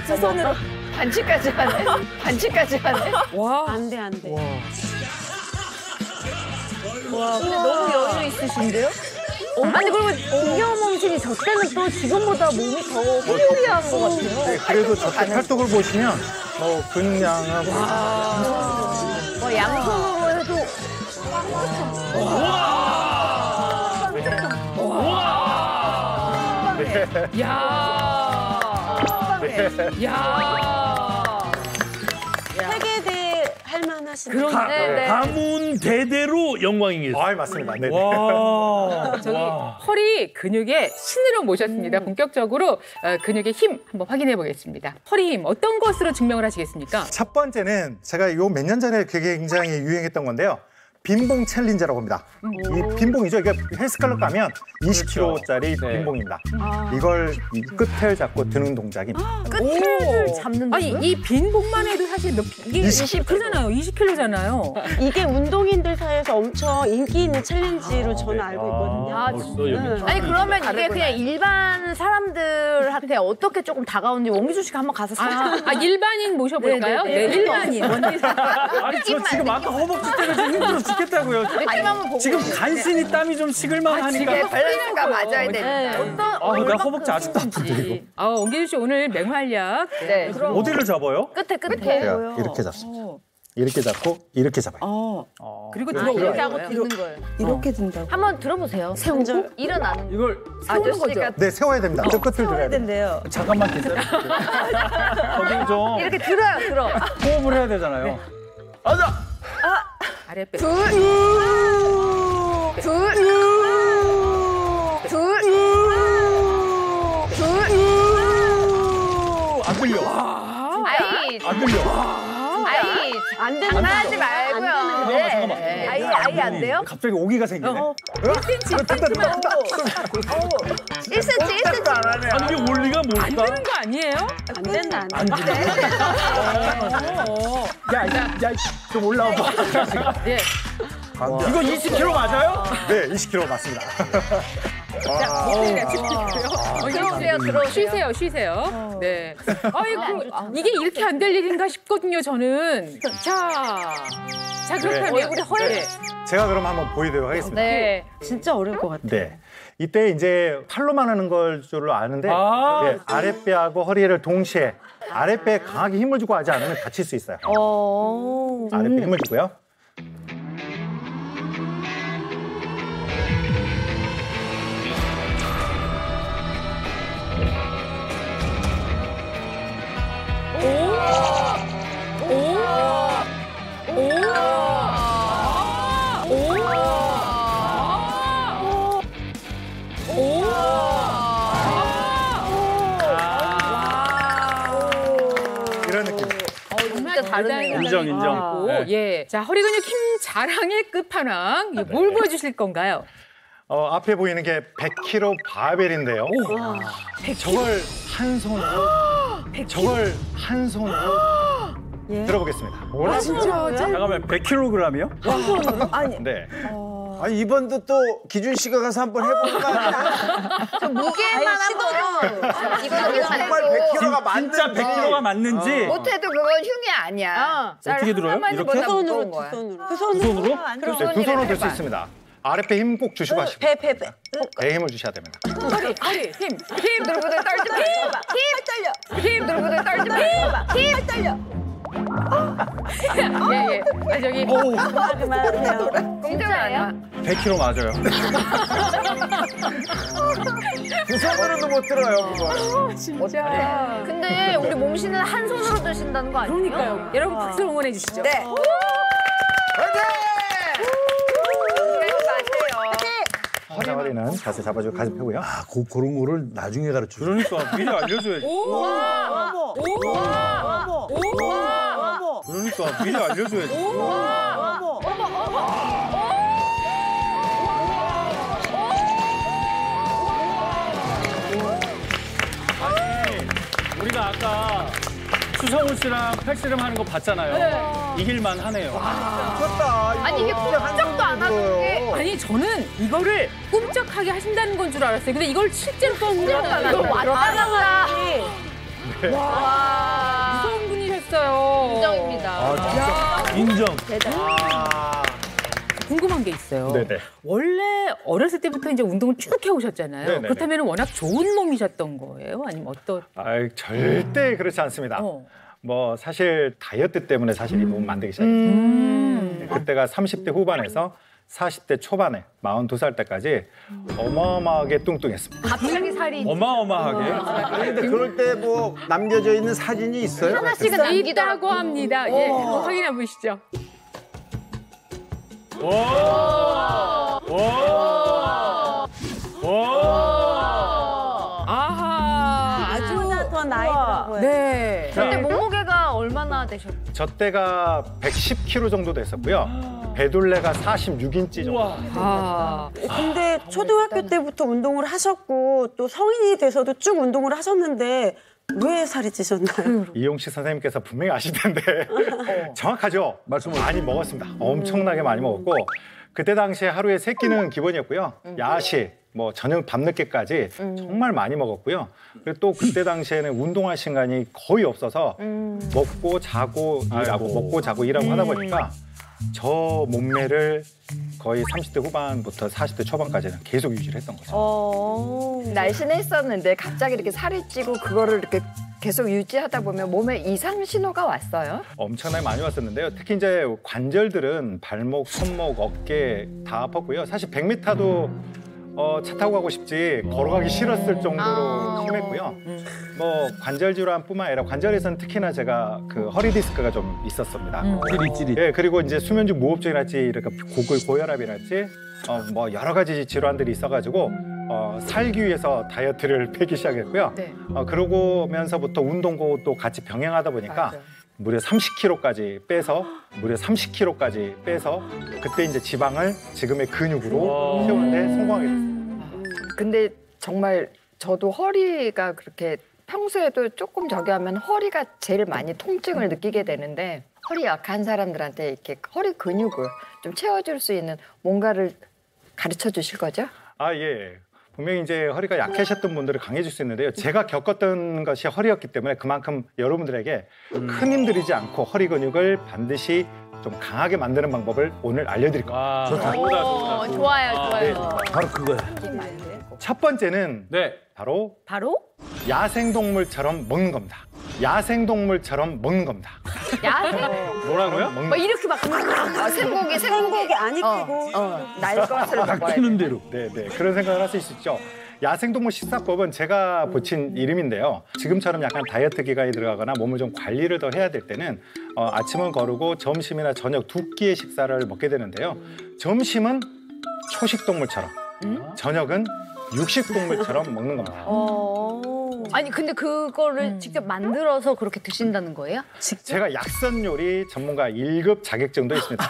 두 손으로. 반칙까지 하네. 반칙까지 하네. 와. 안 돼, 안 돼. 와, 근데 너무 여유 있으신데요? 아니 그리고 김경호 mom신이 저 때는 또 지금보다 몸이 더 호리호리한 것 같아요. 네, 그래도 저 팔뚝을 보시면 근육량하고 와, 양손으로 해도 세계대 할만하신 가문 대대로 영광이겠어요. 아, 맞습니다. 네. 저기 허리 근육의 신으로 모셨습니다. 본격적으로 근육의 힘 한번 확인해 보겠습니다. 허리 힘 어떤 것으로 증명을 하시겠습니까? 첫 번째는 제가 요 몇 년 전에 그게 굉장히 유행했던 건데요. 빈봉 챌린저라고 합니다. 이 빈봉이죠. 이게 헬스클럽 가면 20kg짜리 빈봉입니다. 이걸 이 끝을 잡고 드는 동작입니다. 끝을 잡는 아니 이 빈봉만 해도 사실 이게 20kg잖아요. 20kg잖아요. 이게 운동인들 사이에서 엄청 인기 있는 챌린지로 저는 알고 있거든요. 아, 벌써 여기 아니 그러면 이게 그냥 일반 사람들한테 어떻게 조금 다가오는지 원기준 씨가 한번 가서 살짝 일반인 모셔볼까요? 네, 일반인. 아니 저 지금 아까 허벅지 때문에 좀 힘들어 죽겠다고요. 지금 간신히 땀이 좀 식을만 하니까. 밸런스가 맞아야 됩니다. 나 허벅지 아직도 아픈데 이거. 원기준 씨 오늘 맹활약. 네. 어디를 잡아요? 끝에 제가 이렇게 잡습니다. 이렇게 잡고 이렇게 잡아요. 그리고 이렇게 하고 듣는 거예요. 이렇게 든다고. 한번 들어보세요. 세우고 일어나는. 이걸 세우는 거죠. 네, 세워야 됩니다. 저 끝을 들어야 됩니다. 된대요. 잠깐만 기다려. 저기 좀 이렇게 들어. 호흡을 해야 되잖아요. 아랫배. 안 들려. 아이, 안 들려. 아이, 안 되는 하지 말고요. 잠깐만. 아이 안 돼요? 갑자기 오기가 생기네. 1cm. 1cm. 한 게 원리가 안 뭘까? 되는 거 아니에요? 안 된다, 안 안 된다. 야, 좀 올라와 봐. 예. 이거 20kg 맞아요? 네, 20kg 맞습니다. 들어오세요. 쉬세요. 네. 이게 이렇게 안 될 일인가 싶거든요, 저는. 자, 그렇다면 얼굴이 허해. 제가 그럼 한번 보여드리도록 하겠습니다. 네. 진짜 어려울 것 같아요. 네. 이때 이제 팔로만 하는 걸 줄로 아는데 네, 아랫배하고 허리를 동시에 아랫배에 강하게 힘을 주고 하지 않으면 다칠 수 있어요. 아랫배 힘을 주고요. 이런 느낌. 진짜 다르네요. 인정. 네. 예. 자, 허리 근육 힘 자랑의 끝판왕. 뭘 보여주실 건가요? 앞에 보이는 게 100kg 바벨인데요. 저걸 한 손으로 들어보겠습니다. 잠깐만 100kg이요? 아니, 네. 아니 이번도 또 기준 씨가 가서 한번 해보는 거 아니야? 무게만 한번. 이거는 정말 100kg가 진짜 맞는지. 100kg가 맞는지. 못해도 그건 흉이 아니야. 어떻게 들어요? 이렇게? 두 손으로, 두 손으로. 네, 두 손으로 들 수 있습니다. 아랫배 힘 꼭 주시고 하시고. 배. 배에 힘을 주셔야 됩니다. 허리, 힘. 부들부들 떨지 마. 힘 떨려. 힘 부들부들 떨지 마. 힘 떨려. 예. 저기. 그만하세요. 공짜예요? 100kg 맞아요. 두 손으로도 못 들어요 그거. 진짜. 근데 우리 몸신은 한 손으로 드신다는 거 아니에요? 그러니까요. 여러분 박수 응원해 주시죠. 네. 화이팅! 허리는 자세 잡아주고 가슴 펴고요. 아, 그런 거를 나중에 가르쳐. 그러니까 미리 알려줘야지. 어머. 그러니까 미리 알려줘야지. 아니, 우리가 아까 추성훈 씨랑 팔씨름 하는 거 봤잖아요. 이길만 하네요. 미쳤다. 아니 이게 꼼짝도 안 하는 게 아니 저는 이거를 꿈쩍하게 하신다는 건 줄 알았어요. 근데 이걸 실제로 또 하잖아요. 이걸 왔다 갔다. 와, 무서운 분이셨어요. 인정입니다. 인정. 궁금한 게 있어요. 네네. 원래 어렸을 때부터 이제 운동을 쭉 해오셨잖아요. 네네네. 그렇다면 워낙 좋은 몸이셨던 거예요? 아니면 어떤? 절대 그렇지 않습니다. 뭐 사실 다이어트 때문에 사실 이 몸 만들기 시작했어요. 그때가 30대 후반에서 40대 초반에 42살 때까지 어마어마하게 뚱뚱했습니다. 갑자기 살이 어마어마하게. 아니, 근데 그럴 때 뭐 남겨져 있는 사진이 있어요? 하나씩은 남기더라고. 있다고 합니다. 예, 확인해 보시죠. 아하, 아주 더 나이 들어 보여요. 네. 근데 몸무게가 얼마나 되셨어요? 저 때가 110kg 정도 됐었고요. 배둘레가 46인치 정도. 아, 근데 초등학교 때부터 운동을 하셨고 또 성인이 돼서도 쭉 운동을 하셨는데 왜 살이 찌셨나요? 이용식 선생님께서 분명히 아실 텐데 정확하죠? 말씀을 많이 먹었습니다. 엄청나게 많이 먹었고 그때 당시에 하루에 3끼는 기본이었고요. 야식, 뭐 저녁 밤늦게까지 정말 많이 먹었고요. 그리고 또 그때 당시에는 운동할 시간이 거의 없어서 먹고 자고 일하고 먹고 자고 일하고 하다 보니까 저 몸매를 거의 30대 후반부터 40대 초반까지는 계속 유지를 했던 거죠. 날씬했었는데 갑자기 이렇게 살이 찌고 그거를 이렇게 계속 유지하다 보면 몸에 이상 신호가 왔어요? 엄청나게 많이 왔었는데요. 특히 이제 관절들은 발목, 손목, 어깨 다 아팠고요. 사실 100m도 차 타고 가고 싶지 걸어가기 싫었을 정도로 심했고요. 뭐 관절 질환뿐만 아니라 관절에서는 특히나 제가 그 허리 디스크가 좀 있었습니다. 찌릿찌릿. 예, 그리고 이제 수면중 무호흡증이랄지 이렇게 고혈압이랄지 뭐 여러 가지 질환들이 있어가지고 살기 위해서 다이어트를 폐기 시작했고요. 네. 그러고면서부터 운동도 같이 병행하다 보니까 무려 30kg까지 빼서 그때 이제 지방을 지금의 근육으로 채우는데 성공하게 됐습니다. 근데 정말 저도 허리가 그렇게 평소에도 조금 저기 하면 허리가 제일 많이 통증을 느끼게 되는데 허리 약한 사람들한테 이렇게 허리 근육을 좀 채워줄 수 있는 뭔가를 가르쳐 주실 거죠? 아, 예. 분명히 이제 허리가 약하셨던 분들은 강해질 수 있는데요. 제가 겪었던 것이 허리였기 때문에 그만큼 여러분들에게 큰 힘 들이지 않고 허리 근육을 반드시 좀 강하게 만드는 방법을 오늘 알려드릴 겁니다. 좋다. 좋아요. 바로 그거야. 첫 번째는 네. 바로 바로? 야생동물처럼 먹는 겁니다. 야생동물처럼 먹는 겁니다. 야생? 뭐라고요? 먹는 막 이렇게 막 생고기 안 익히고 날 것을 먹어야 돼. 키는 대로. 네, 그런 생각을 하실 수 있죠. 야생동물 식사법은 제가 붙인 이름인데요. 지금처럼 약간 다이어트 기간이 들어가거나 몸을 좀 관리를 더 해야 될 때는 아침은 거르고 점심이나 저녁 2끼의 식사를 먹게 되는데요. 점심은 초식동물처럼, 저녁은 육식동물처럼 먹는 겁니다. 아니 근데 그거를 직접 만들어서 그렇게 드신다는 거예요? 제가 약선 요리 전문가 1급 자격증도 있습니다.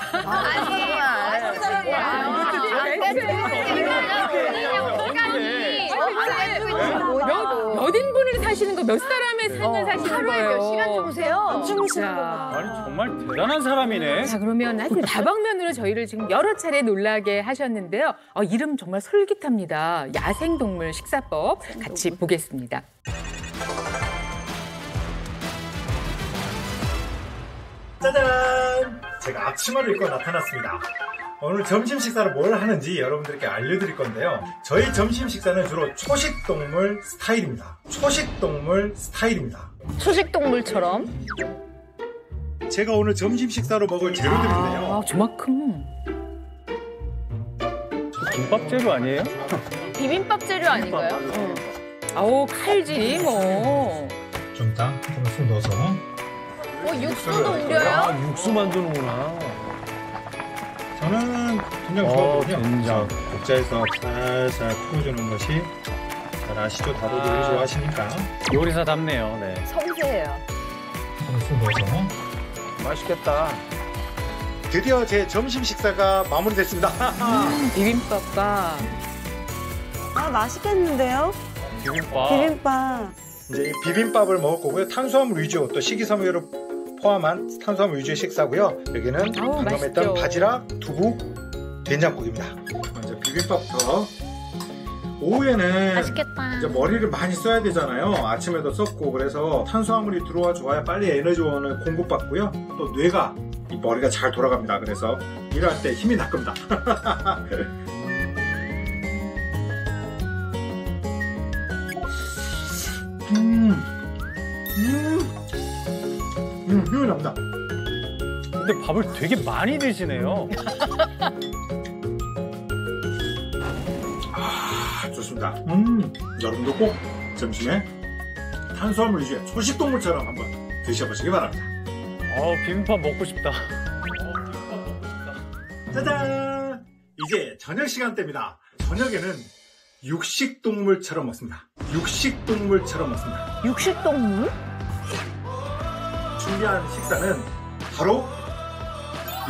몇 인분을 사시는 거, 몇 사람의 삶을 사시는 거예요? 몇 시간 주무세요? 주무시는 거. 아니 정말 대단한 사람이네. 자, 그러면 하여튼 다방면으로 저희를 지금 여러 차례 놀라게 하셨는데요. 이름 정말 솔깃합니다. 야생동물 식사법 같이 보겠습니다. 짜잔! 제가 앞치마를 입고 나타났습니다. 오늘 점심 식사를 뭘 하는지 여러분들께 알려드릴 건데요. 저희 점심 식사는 주로 초식동물 스타일입니다. 초식동물처럼? 제가 오늘 점심 식사로 먹을 재료들인데요. 저만큼. 김밥 재료 아니에요? 비빔밥 재료 아닌가요? 아우, 칼질이 뭐. 좀 이따 좀 넣어서. 육수도 우려요? 아, 육수 만드는구나. 저는 된장 좋아하거든요. 된장. 국자에서 살살 풀어주는 것이 잘 아시죠? 다도리를 좋아하시니까. 요리사답네요. 네. 섬세해요. 소스 넣어서. 맛있겠다. 드디어 제 점심 식사가 마무리됐습니다. 비빔밥과 아, 맛있겠는데요? 비빔밥. 이제 이 비빔밥을 먹을 거고요. 탄수화물 위주, 또 식이섬유를 포함한 탄수화물 위주의 식사고요. 여기는 방금 맛있죠. 했던 바지락, 두부, 된장국입니다. 먼저 비빔밥부터. 오후에는 맛있겠다. 이제 머리를 많이 써야 되잖아요. 아침에도 썼고 그래서 탄수화물이 들어와 줘야 빨리 에너지원을 공급받고요. 또 뇌가 이 머리가 잘 돌아갑니다. 그래서 일할 때 힘이 날 겁니다. 힘이 납니다. 근데 밥을 되게 많이 드시네요. 좋습니다. 여러분도 꼭 점심에 탄수화물 위주의 초식동물처럼 한번 드셔보시기 바랍니다. 비빔밥 먹고 싶다. 짜잔! 이제 저녁 시간대입니다. 저녁에는 육식동물처럼 먹습니다. 육식동물처럼 먹습니다. 육식동물? 준비한 식사는 바로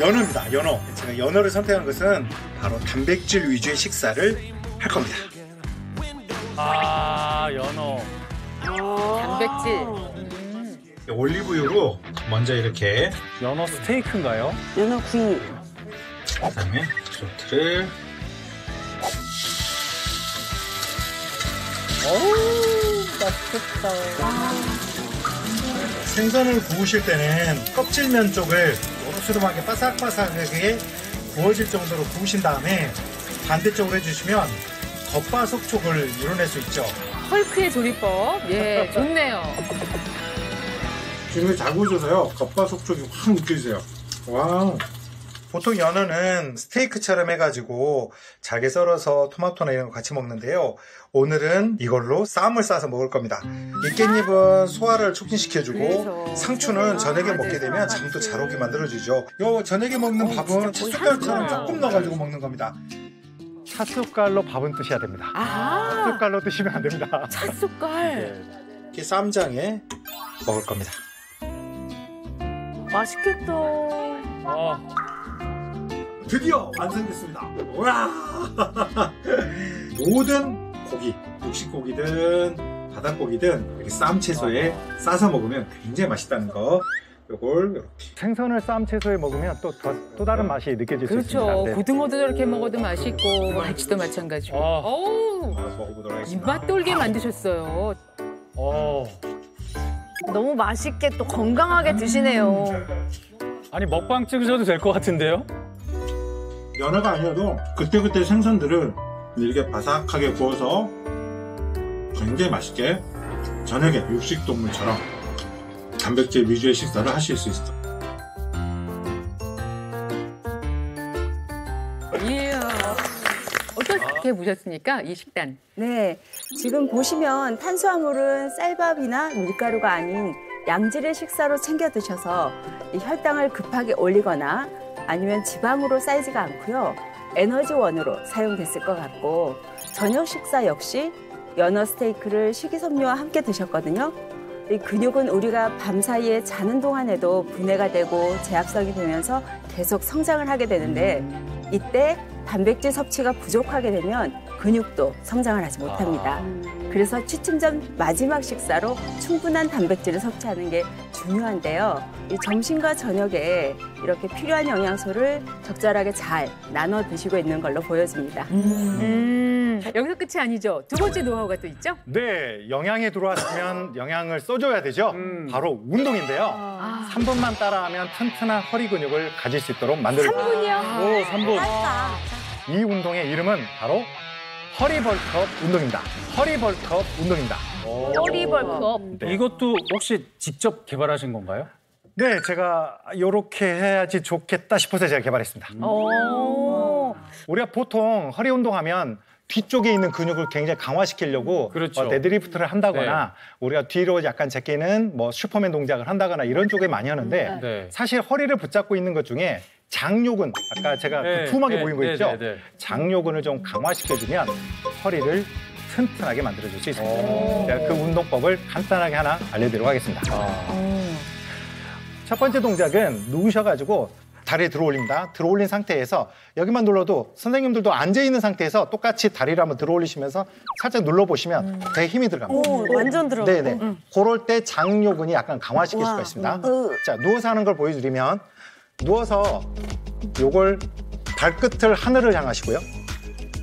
연어입니다. 연어. 제가 연어를 선택한 것은 바로 단백질 위주의 식사를 할 겁니다. 연어. 단백질. 올리브유로 먼저 이렇게 연어 스테이크인가요? 연어 구이. 그다음에 소스를 맛있겠다. 생선을 구우실 때는 껍질면 쪽을 노릇스름하게 바삭바삭하게 구워질 정도로 구우신 다음에 반대쪽으로 해주시면 겉바속촉을 이뤄낼 수 있죠. 헐크의 조리법. 예, 좋네요. 지금 잘 구워져서요. 겉바속촉이 확 느껴지세요. 와우. 보통 연어는 스테이크처럼 해가지고 잘게 썰어서 토마토나 이런 거 같이 먹는데요. 오늘은 이걸로 쌈을 싸서 먹을 겁니다. 이 깻잎은 소화를 촉진시켜주고 상추는 저녁에 먹게 되면 잠도 잘 오게 만들어주죠. 요 저녁에 먹는 밥은 찻숟갈처럼 조금 넣어가지고 먹는 겁니다. 찻숟갈로 밥은 드셔야 됩니다. 찻숟갈로 드시면 안 됩니다. 찻숟갈. 이렇게 쌈장에 먹을 겁니다. 맛있겠다. 드디어 완성됐습니다. 와! 모든 고기, 육식고기든 바닷고기든 이렇게 쌈채소에 싸서 먹으면 굉장히 맛있다는 거. 요걸 이렇게. 생선을 쌈채소에 먹으면 또 다른 맛이 느껴질 수 있습니다. 그렇죠. 네. 고등어도 저렇게 먹어도 맛있고 갈치도 마찬가지고. 어우, 먹어보도록 하겠습니다. 입맛 돌게 만드셨어요. 너무 맛있게 또 건강하게 드시네요. 아니 먹방 찍으셔도 될 것 같은데요? 연어가 아니어도 그때그때 생선들을 이렇게 바삭하게 구워서 굉장히 맛있게 저녁에 육식동물처럼 단백질 위주의 식사를 하실 수 있어요. 이야. 어떻게 보셨습니까? 이 식단. 네, 지금 보시면 탄수화물은 쌀밥이나 밀가루가 아닌 양질의 식사로 챙겨 드셔서 이 혈당을 급하게 올리거나 아니면 지방으로 쌓이지가 않고요. 에너지원으로 사용됐을 것 같고 저녁 식사 역시 연어 스테이크를 식이섬유와 함께 드셨거든요. 이 근육은 우리가 밤사이에 자는 동안에도 분해가 되고 제압성이 되면서 계속 성장을 하게 되는데 이때 단백질 섭취가 부족하게 되면 근육도 성장을 하지 못합니다. 그래서 취침 전 마지막 식사로 충분한 단백질을 섭취하는 게 중요한데요. 이 점심과 저녁에 이렇게 필요한 영양소를 적절하게 잘 나눠 드시고 있는 걸로 보여집니다. 여기서 끝이 아니죠. 두 번째 노하우가 또 있죠? 네, 영양이 들어왔으면 영양을 써줘야 되죠. 바로 운동인데요. 3분만 따라하면 튼튼한 허리 근육을 가질 수 있도록 만들어줍니다. 3분이요? 오, 3분. 이 운동의 이름은 바로 허리벌크업 운동입니다. 허리벌크업 운동입니다. 허리벌크업. 네. 이것도 혹시 직접 개발하신 건가요? 네, 제가 이렇게 해야지 좋겠다 싶어서 제가 개발했습니다. 우리가 보통 허리 운동하면 뒤쪽에 있는 근육을 굉장히 강화시키려고 그렇죠. 데드리프트를 한다거나 우리가 뒤로 약간 제끼는 뭐 슈퍼맨 동작을 한다거나 이런 쪽에 많이 하는데 네. 사실 허리를 붙잡고 있는 것 중에 장요근, 아까 제가 네, 두툼하게 네, 보인 거 네, 있죠? 네, 네. 장요근을 좀 강화시켜주면 허리를 튼튼하게 만들어줄 수 있습니다. 제가 그 운동법을 간단하게 하나 알려드리도록 하겠습니다. 첫 번째 동작은 누우셔가지고 다리를 들어올립니다. 들어올린 상태에서 여기만 눌러도 선생님들도 앉아있는 상태에서 똑같이 다리를 한번 들어올리시면서 살짝 눌러보시면 되게 힘이 들어갑니다. 완전 들어가. 네네. 그럴 때 장요근이 약간 강화시킬 수가 있습니다. 자, 누워서 하는 걸 보여드리면 누워서 요걸 발끝을 하늘을 향하시고요.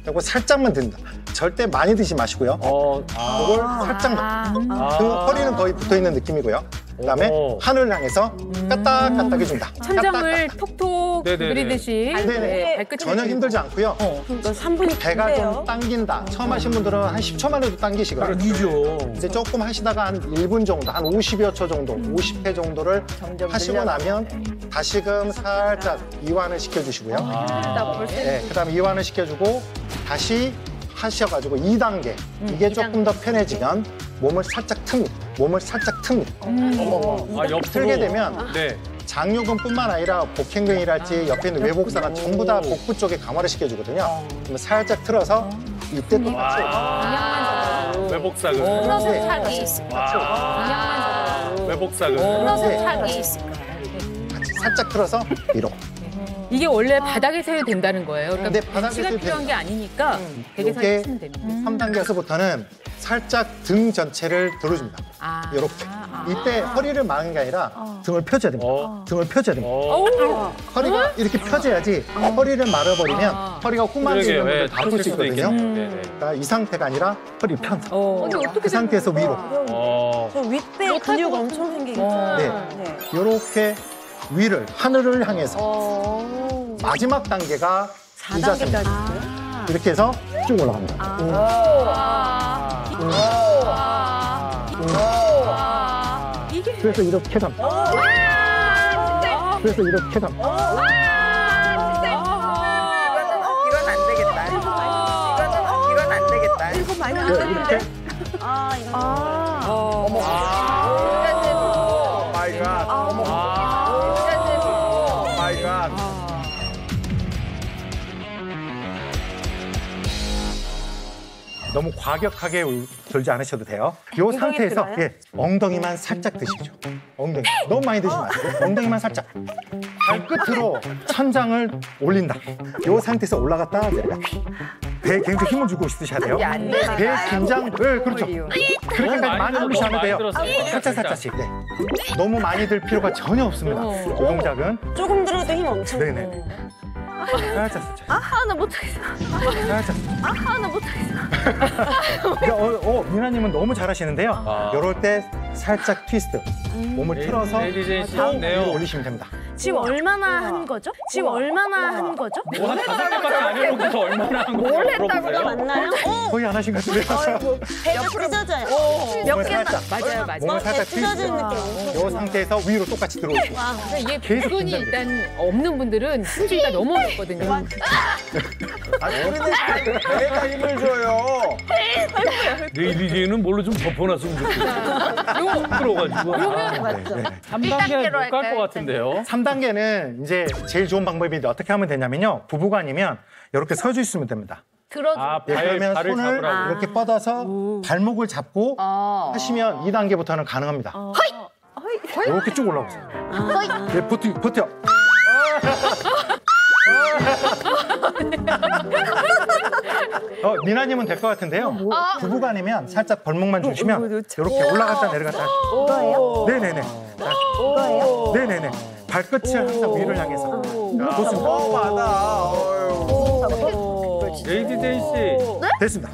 그리고 살짝만 듭니다. 절대 많이 드시 마시고요. 이걸 살짝만. 허리는 거의 붙어있는 느낌이고요. 그다음에 하늘을 향해서 까딱까딱 해준다. 천장을 톡톡 그리듯이 네네. 발끝 전혀 힘들지 않고요. 그러니까 3분이 배가 좀 당긴다. 처음 하신 분들은 한 10초만 해도 당기시거든요. 아니죠. 이제 조금 하시다가 한 1분 정도, 한 50여 초 정도, 50회 정도를 하시고 나면 다시금 살짝 이완을 시켜주시고요. 네, 그다음에 이완을 시켜주고 다시 하셔가지고 2단계. 이게 조금 더 편해지면 몸을 살짝 틉니다. 몸을 살짝 틉니다. 옆으로. 틀게 되면 네. 장요근뿐만 아니라 복행근이랄지 옆에 있는 외복사가 전부 다 복부 쪽에 강화를 시켜주거든요. 그러면 살짝 틀어서 이때 또 같이 외복사근. 외복사근. 같이 살짝 틀어서 위로. 이게 원래 바닥에서 해도 된다는 거예요. 그러니까 네, 바닥에서 시간 해도 필요한 게 아니니까 댁에서 이게 하시면 됩니다. 3단계에서부터는 살짝 등 전체를 들어줍니다. 이렇게. 이때 허리를 막는 게 아니라 등을 펴줘야 됩니다. 등을 펴줘야 됩니다. 허리가 이렇게 펴져야지 허리를 말아버리면 허리가 후만지는 분들 다 아플 수 있거든요. 그러니까 이 상태가 아니라 허리를 편다. 그 상태에서 위로. 저 윗배 근육 엄청 생기겠죠. 네. 이렇게 위를 하늘을 향해서 마지막 단계가 의자입니다. 이렇게 해서 쭉 올라갑니다. 그래서 이렇게 갑니다. 그래서 이렇게 갑니다. 이건 안 되겠다. 이건 안 되겠다. 이거 많이 안 이렇게. 되는데? 마이 갓. 마이 갓. 너무 과격하게 들지 않으셔도 돼요. 이 상태에서 엉덩이만 살짝 드시죠. 엉덩이. 너무 많이 드시면 안 돼요. 엉덩이만 살짝. 발끝으로 천장을 올린다. 이 상태에서 올라갔다 내려가. 배에 굉장히 힘을 주고 있으셔야 돼요. 배 긴장. 네, 그렇죠. 그렇게까지 많이 올리셔야 돼요. 살짝씩. 네. 너무 많이 들 필요가 전혀 없습니다. 이 동작은. 조금 들어도 힘 엄청. 네네. 살짝. 나 못하겠어. 살짝. 나 못하겠어. 미나님은 너무 잘하시는데요. 이럴 때 살짝 트위스트. 몸을 틀어서 위로 올리시면 됩니다. 지금 얼마나 한 거죠? 한 5개밖에 안 해놓고서 얼마나 한 거예요? 뭘 했다고요? 맞나요? 거의 안 하신 것 같은데요. 배가 찢어져요. 몸을 살짝. 맞아요. 몸을 살짝 찢어지는 트위스트. 이 상태에서 위로 똑같이 들어오시고. 이게 계속 복근이 긴장돼요. 일단 없는 분들은 힘주기가 너무 어렵거든요. 우리는 배가 힘을 줘요. 내일 이제는 뭘로 좀 덮어놨으면 좋겠어요. 힘들어가지고. 3단계 못 갈 것 같은데요. 3단계는 이제 제일 좋은 방법인데 어떻게 하면 되냐면요. 부부가 아니면 이렇게 서주 있으면 됩니다. 들어줘. 그러면 발을 손을 잡으라고. 이렇게 뻗어서 발목을 잡고 하시면 2단계부터는 가능합니다. 이렇게 쭉 올라오세요. 네, 버텨. 미나님은 될 것 같은데요. 부부가 아니면 살짝 벌목만 주시면 이렇게 올라갔다 내려갔다. 이거예요? 네네네. 이거예요? 네네네. 발끝을 항상 위를 향해서. 좋습니다. 많아. 레이디 데이 씨. 됐습니다.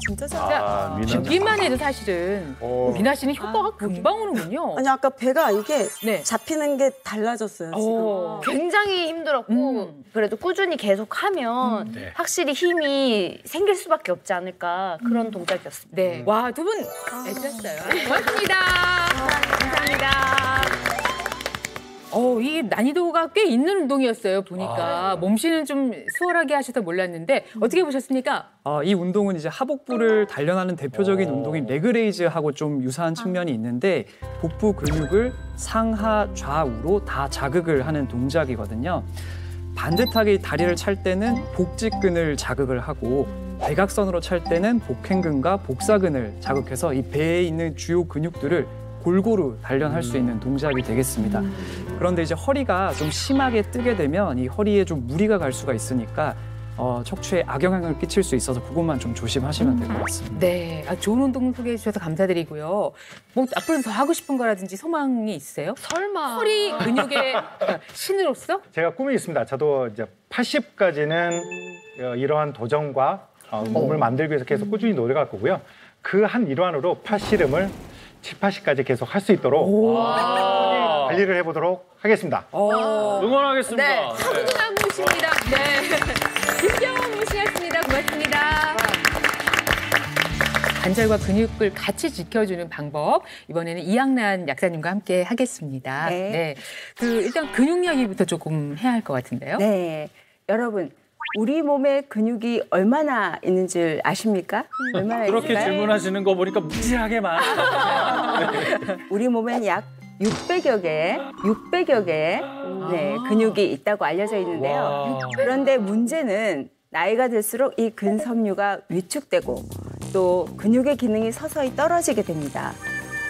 진짜 잘. 듣기만 해도 사실은 미나 씨는 효과가 금방 오는군요. 아니 아까 배가 이게 네. 잡히는 게 달라졌어요 지금. 굉장히 힘들었고 그래도 꾸준히 계속하면 확실히 힘이 생길 수밖에 없지 않을까 그런 동작이었습니다. 네. 와, 두 분 애쓰셨어요. 고맙습니다. 감사합니다. 이게 난이도가 꽤 있는 운동이었어요, 보니까. 몸씨는 좀 수월하게 하셔서 몰랐는데, 어떻게 보셨습니까? 이 운동은 이제 하복부를 단련하는 대표적인 운동인 레그레이즈하고 좀 유사한 측면이 있는데 복부 근육을 상하 좌우로 다 자극을 하는 동작이거든요. 반듯하게 다리를 찰 때는 복직근을 자극을 하고 대각선으로 찰 때는 복행근과 복사근을 자극해서 이 배에 있는 주요 근육들을 골고루 단련할 수 있는 동작이 되겠습니다. 그런데 이제 허리가 좀 심하게 뜨게 되면 이 허리에 좀 무리가 갈 수가 있으니까 척추에 악영향을 끼칠 수 있어서 그것만 좀 조심하시면 될 것 같습니다. 네, 좋은 운동 소개해 주셔서 감사드리고요. 뭐 앞으로 더 하고 싶은 거라든지 소망이 있으세요? 설마. 허리 근육의 신으로서? 제가 꿈이 있습니다. 저도 이제 80까지는 이러한 도전과 몸을 만들기 위해서 계속 꾸준히 노력할 거고요. 그 한 일환으로 팔씨름을 7, 80까지 계속 할 수 있도록 관리를 해보도록 하겠습니다. 응원하겠습니다. 네, 차분한 모십니다. 네, 김경원 모씨였습니다. 고맙습니다. 관절과 근육을 같이 지켜주는 방법, 이번에는 이양란 약사님과 함께 하겠습니다. 네. 일단 근육 이야기부터 조금 해야 할 것 같은데요. 네, 여러분. 우리 몸에 근육이 얼마나 있는 줄 아십니까? 얼마나 그렇게 있을까요? 질문하시는 거 보니까 무지하게 많아요. 우리 몸엔 약 600여 개의 근육이 있다고 알려져 있는데요. 와. 그런데 문제는 나이가 들수록 이 근섬유가 위축되고 또 근육의 기능이 서서히 떨어지게 됩니다.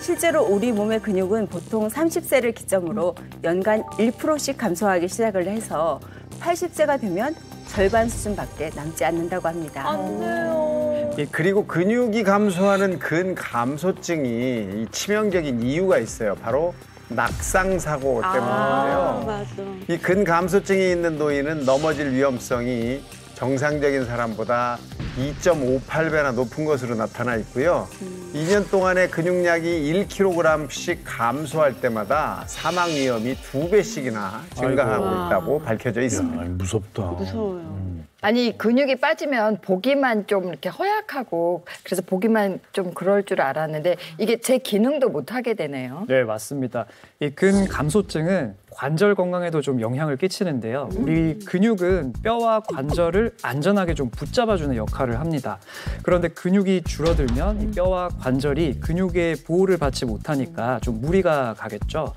실제로 우리 몸의 근육은 보통 30세를 기점으로 연간 1%씩 감소하기 시작을 해서 80세가 되면 절반 수준밖에 남지 않는다고 합니다. 안 돼요. 그리고 근육이 감소하는 근감소증이 이 치명적인 이유가 있어요. 바로 낙상사고 때문인데요. 맞아. 이 근감소증이 있는 노인은 넘어질 위험성이 정상적인 사람보다 2.58배나 높은 것으로 나타나 있고요. 2년 동안의 근육량이 1kg씩 감소할 때마다 사망 위험이 2배씩이나 증가하고 있다고 밝혀져 있습니다. 무섭다. 무서워요. 아니 근육이 빠지면 보기만 좀 이렇게 허약하고 그래서 보기만 좀 그럴 줄 알았는데 이게 제 기능도 못 하게 되네요. 네, 맞습니다. 이 근감소증은 관절 건강에도 좀 영향을 끼치는데요. 우리 근육은 뼈와 관절을 안전하게 좀 붙잡아주는 역할을 합니다. 그런데 근육이 줄어들면 이 뼈와 관절이 근육의 보호를 받지 못하니까 좀 무리가 가겠죠.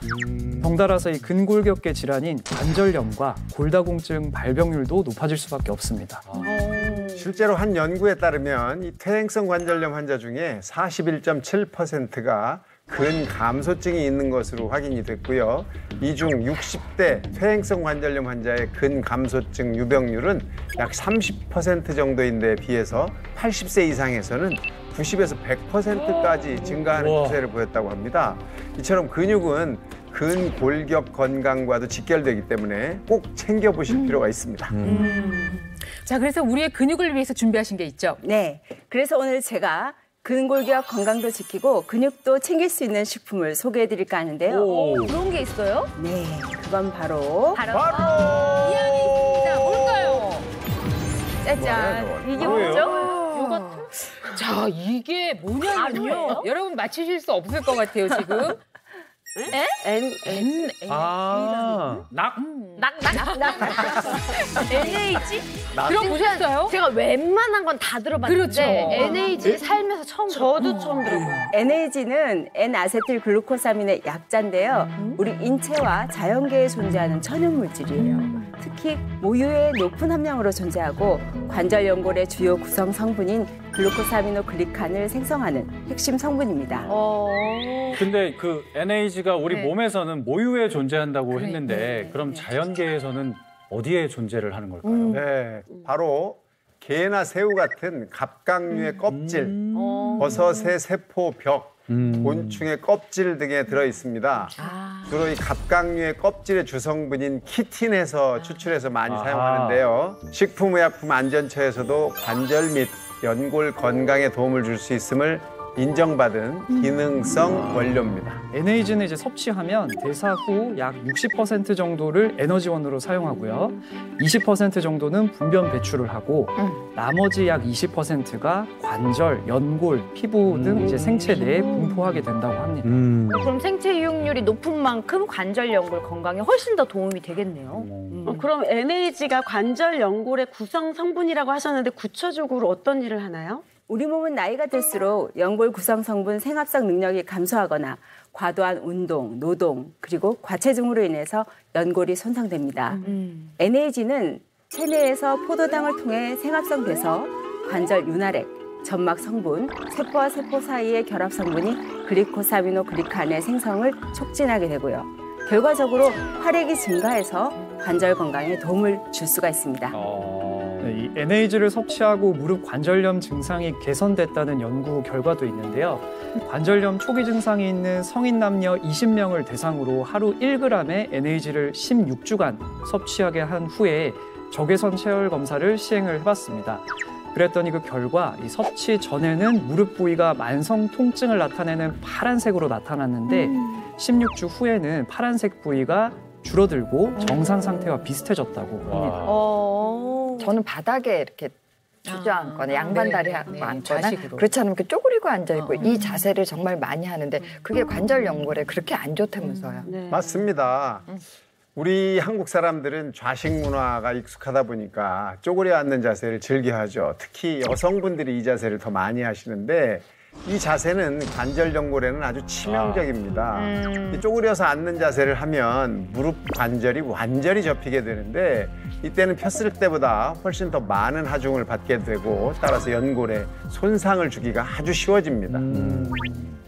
덩달아서 이 근골격계 질환인 관절염과 골다공증 발병률도 높아질 수밖에 없습니다. 실제로 한 연구에 따르면 이 퇴행성 관절염 환자 중에 41.7%가 근감소증이 있는 것으로 확인이 됐고요. 이 중 60대 퇴행성 관절염 환자의 근감소증 유병률은 약 30% 정도인 데 비해서 80세 이상에서는 90에서 100%까지 증가하는 추세를 보였다고 합니다. 이처럼 근육은 근골격 건강과도 직결되기 때문에 꼭 챙겨보실 필요가 있습니다. 자, 그래서 우리의 근육을 위해서 준비하신 게 있죠? 네, 그래서 오늘 제가 근골격 건강도 지키고 근육도 챙길 수 있는 식품을 소개해드릴까 하는데요. 그런 게 있어요? 네, 그건 바로 이야기 있습니다. 뭘까요? 짜잔. 이게 뭐예요? 뭐죠? 요거트? 자, 이게 뭐냐면요. 아니에요? 여러분 맞히실 수 없을 것 같아요, 지금. N. 낙. NH? 들어보셨어요? 제가 웬만한 건 다 들어봤는데 그렇죠. NH 살면서 처음 저도 처음 들어봐요. NAG는 N아세틸 글루코사민의 약자인데요. 우리 인체와 자연계에 존재하는 천연 물질이에요. 특히 모유의 높은 함량으로 존재하고 관절 연골의 주요 구성 성분인 글루코사미노글리칸을 생성하는 핵심 성분입니다. 근데 그 NAG가 우리 네. 몸에서는 모유에 존재한다고 했는데 그럼 자연계에서는 어디에 존재를 하는 걸까요? 네, 바로 게나 새우 같은 갑각류의 껍질, 버섯의 세포벽, 곤충의 껍질 등에 들어 있습니다. 주로 이 갑각류의 껍질의 주성분인 키틴에서 추출해서 많이 사용하는데요. 식품의약품 안전처에서도 관절 및 연골 건강에 도움을 줄 수 있음을 인정받은 기능성 원료입니다. NAG는 이제 섭취하면 대사 후 약 60% 정도를 에너지원으로 사용하고요. 20% 정도는 분변 배출을 하고 나머지 약 20%가 관절, 연골, 피부 등 이제 생체 내에 분포하게 된다고 합니다. 그럼 생체 이용률이 높은 만큼 관절 연골 건강에 훨씬 더 도움이 되겠네요. 그럼 NAG가 관절 연골의 구성 성분이라고 하셨는데 구체적으로 어떤 일을 하나요? 우리 몸은 나이가 들수록 연골 구성 성분 생합성 능력이 감소하거나 과도한 운동, 노동, 그리고 과체중으로 인해서 연골이 손상됩니다. NAG는 체내에서 포도당을 통해 생합성 돼서 관절 윤활액, 점막 성분, 세포와 세포 사이의 결합 성분이 글리코사미노글리칸의 생성을 촉진하게 되고요. 결과적으로 활액이 증가해서 관절 건강에 도움을 줄 수가 있습니다. 이 NAG를 섭취하고 무릎 관절염 증상이 개선됐다는 연구 결과도 있는데요. 관절염 초기 증상이 있는 성인 남녀 20명을 대상으로 하루 1g의 NAG를 16주간 섭취하게 한 후에 적외선 체열 검사를 시행을 해봤습니다. 그랬더니 그 결과 이 섭취 전에는 무릎 부위가 만성 통증을 나타내는 파란색으로 나타났는데 16주 후에는 파란색 부위가 줄어들고 정상 상태와 비슷해졌다고 합니다. 저는 바닥에 이렇게 주저앉거나 양반다리 하고 앉거나 좌식으로. 그렇지 않으면 이렇게 쪼그리고 앉아있고 이 자세를 정말 많이 하는데 그게 관절 연골에 그렇게 안 좋다면서요. 맞습니다. 우리 한국 사람들은 좌식 문화가 익숙하다 보니까 쪼그려 앉는 자세를 즐겨하죠. 특히 여성분들이 이 자세를 더 많이 하시는데 이 자세는 관절 연골에는 아주 치명적입니다. 이 쪼그려서 앉는 자세를 하면 무릎 관절이 완전히 접히게 되는데 이때는 폈을 때보다 훨씬 더 많은 하중을 받게 되고 따라서 연골에 손상을 주기가 아주 쉬워집니다.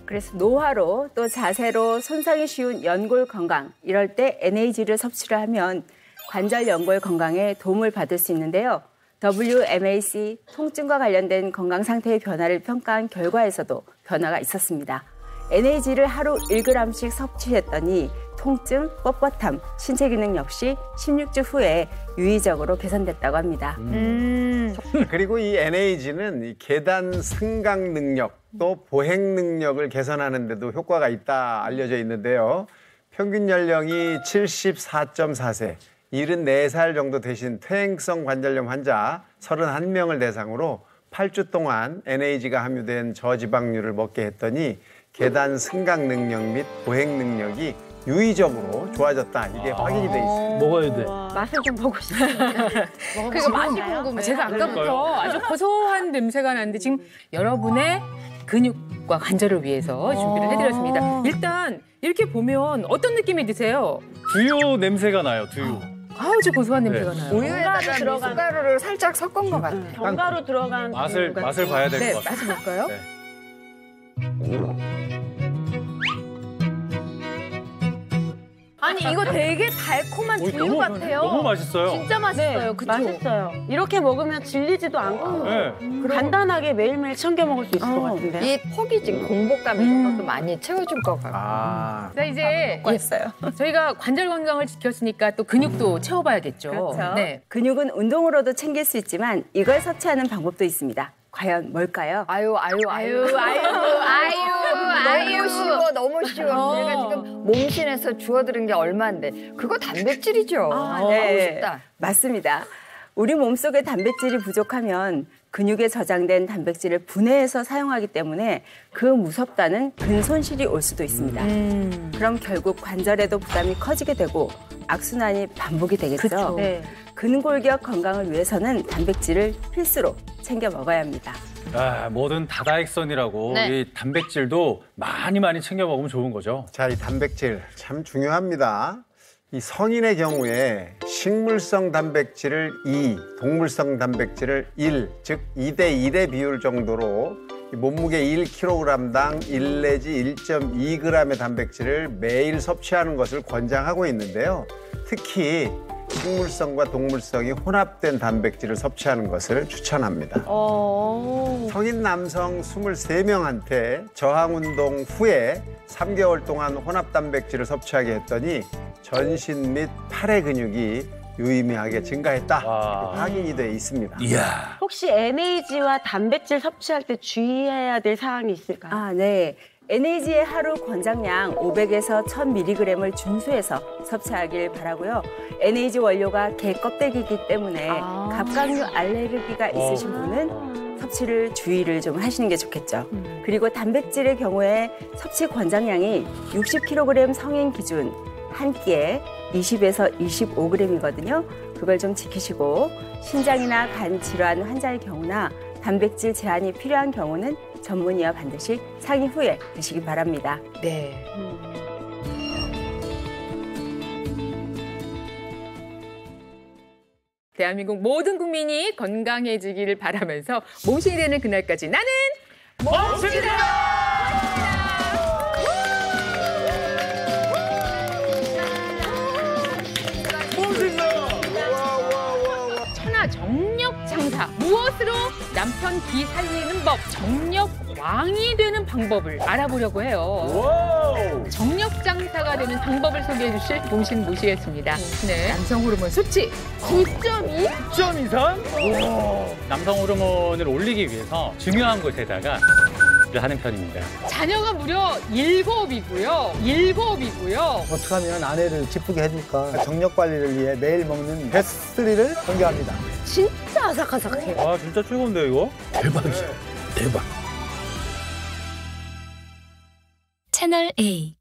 그래서 노화로 또 자세로 손상이 쉬운 연골 건강, 이럴 때 NAG를 섭취를 하면 관절 연골 건강에 도움을 받을 수 있는데요. WMAC 통증과 관련된 건강 상태의 변화를 평가한 결과에서도 변화가 있었습니다. NAG를 하루 1g씩 섭취했더니 통증, 뻣뻣함, 신체 기능 역시 16주 후에 유의적으로 개선됐다고 합니다. 그리고 이 NAG는 이 계단 승강 능력 또 보행 능력을 개선하는 데도 효과가 있다 알려져 있는데요. 평균 연령이 74.4세, 74살 정도 되신 퇴행성 관절염 환자 31명을 대상으로 8주 동안 NAG가 함유된 저지방류를 먹게 했더니 계단 승강 능력 및 보행 능력이 유의적으로 좋아졌다. 이게 확인이 돼 있습니다. 먹어야 돼. 맛을 좀 보고 싶어요. 그러니까 맛이 궁금해요. 제가 아까부터 아주 고소한 냄새가 나는데 지금 여러분의 근육과 관절을 위해서 준비를 해드렸습니다. 일단 이렇게 보면 어떤 느낌이 드세요? 두유 냄새가 나요, 두유. 아주 고소한 냄새가 나요. 우유에다가 미숫가루를 살짝 섞은 것 같아요. 견과류 들어간 맛을 봐야 될 것 같아요. 맛을 볼까요? 아니 이거 되게 달콤한 두유 같아요. 너무 맛있어요. 진짜 맛있어요. 그쵸? 맛있어요. 이렇게 먹으면 질리지도 않고 간단하게 매일매일 챙겨 먹을 수 있을 것 같은데. 이 폭이 지금 공복감 이런 것도 많이 채워줄 것 같고. 자 이제 저희가 관절 건강을 지켰으니까 또 근육도 채워봐야겠죠. 그렇죠. 네. 근육은 운동으로도 챙길 수 있지만 이걸 섭취하는 방법도 있습니다. 과연 뭘까요? 아유. 너무 쉬워. 우리가 지금 몸신에서 주워들은 게 얼마인데 그거 단백질이죠. 너무 쉽다. 맞습니다. 우리 몸속에 단백질이 부족하면 근육에 저장된 단백질을 분해해서 사용하기 때문에 그 무섭다는 근손실이 올 수도 있습니다. 그럼 결국 관절에도 부담이 커지게 되고 악순환이 반복이 되겠죠. 근골격 건강을 위해서는 단백질을 필수로 챙겨 먹어야 합니다. 뭐든 다다익선이라고 이 단백질도 많이 챙겨 먹으면 좋은 거죠. 자, 이 단백질 참 중요합니다. 이 성인의 경우에 식물성 단백질을 2, 동물성 단백질을 1, 즉 2대1의 비율 정도로 몸무게 1kg당 1 내지 1.2g의 단백질을 매일 섭취하는 것을 권장하고 있는데요. 특히 식물성과 동물성이 혼합된 단백질을 섭취하는 것을 추천합니다. 성인 남성 23명한테 저항운동 후에 3개월 동안 혼합 단백질을 섭취하게 했더니 전신 및 팔의 근육이 유의미하게 증가했다. 확인이 돼 있습니다. 이야. 혹시 NAG와 단백질 섭취할 때 주의해야 될 사항이 있을까요? 네. NAG의 하루 권장량 500에서 1000mg을 준수해서 섭취하길 바라고요. NAG 원료가 게 껍데기이기 때문에 갑각류 알레르기가 있으신 분은 섭취를 주의를 좀 하시는 게 좋겠죠. 그리고 단백질의 경우에 섭취 권장량이 60kg 성인 기준 한 끼에 20에서 25g이거든요. 그걸 좀 지키시고 신장이나 간 질환 환자의 경우나 단백질 제한이 필요한 경우는 전문의와 반드시 상의 후에 드시기 바랍니다. 네. 대한민국 모든 국민이 건강해지기를 바라면서 몸신이 되는 그날까지 나는 몸신이다! 정력 장사, 무엇으로 남편 기 살리는 법, 정력 왕이 되는 방법을 알아보려고 해요. 정력 장사가 되는 방법을 소개해 주실 몸신 모시겠습니다. 네. 남성 호르몬 수치 9.2? 9점 이상? 남성 호르몬을 올리기 위해서 중요한 곳에다가 하는 편입니다. 자녀가 무려 7이고요. 7이고요. 어떻게 하면 아내를 기쁘게 해줄까? 정력 관리를 위해 매일 먹는 베스트리를 공개합니다. 진짜 아삭아삭해요. 와, 진짜 최고인데 이거? 대박이야. 대박. 채널 A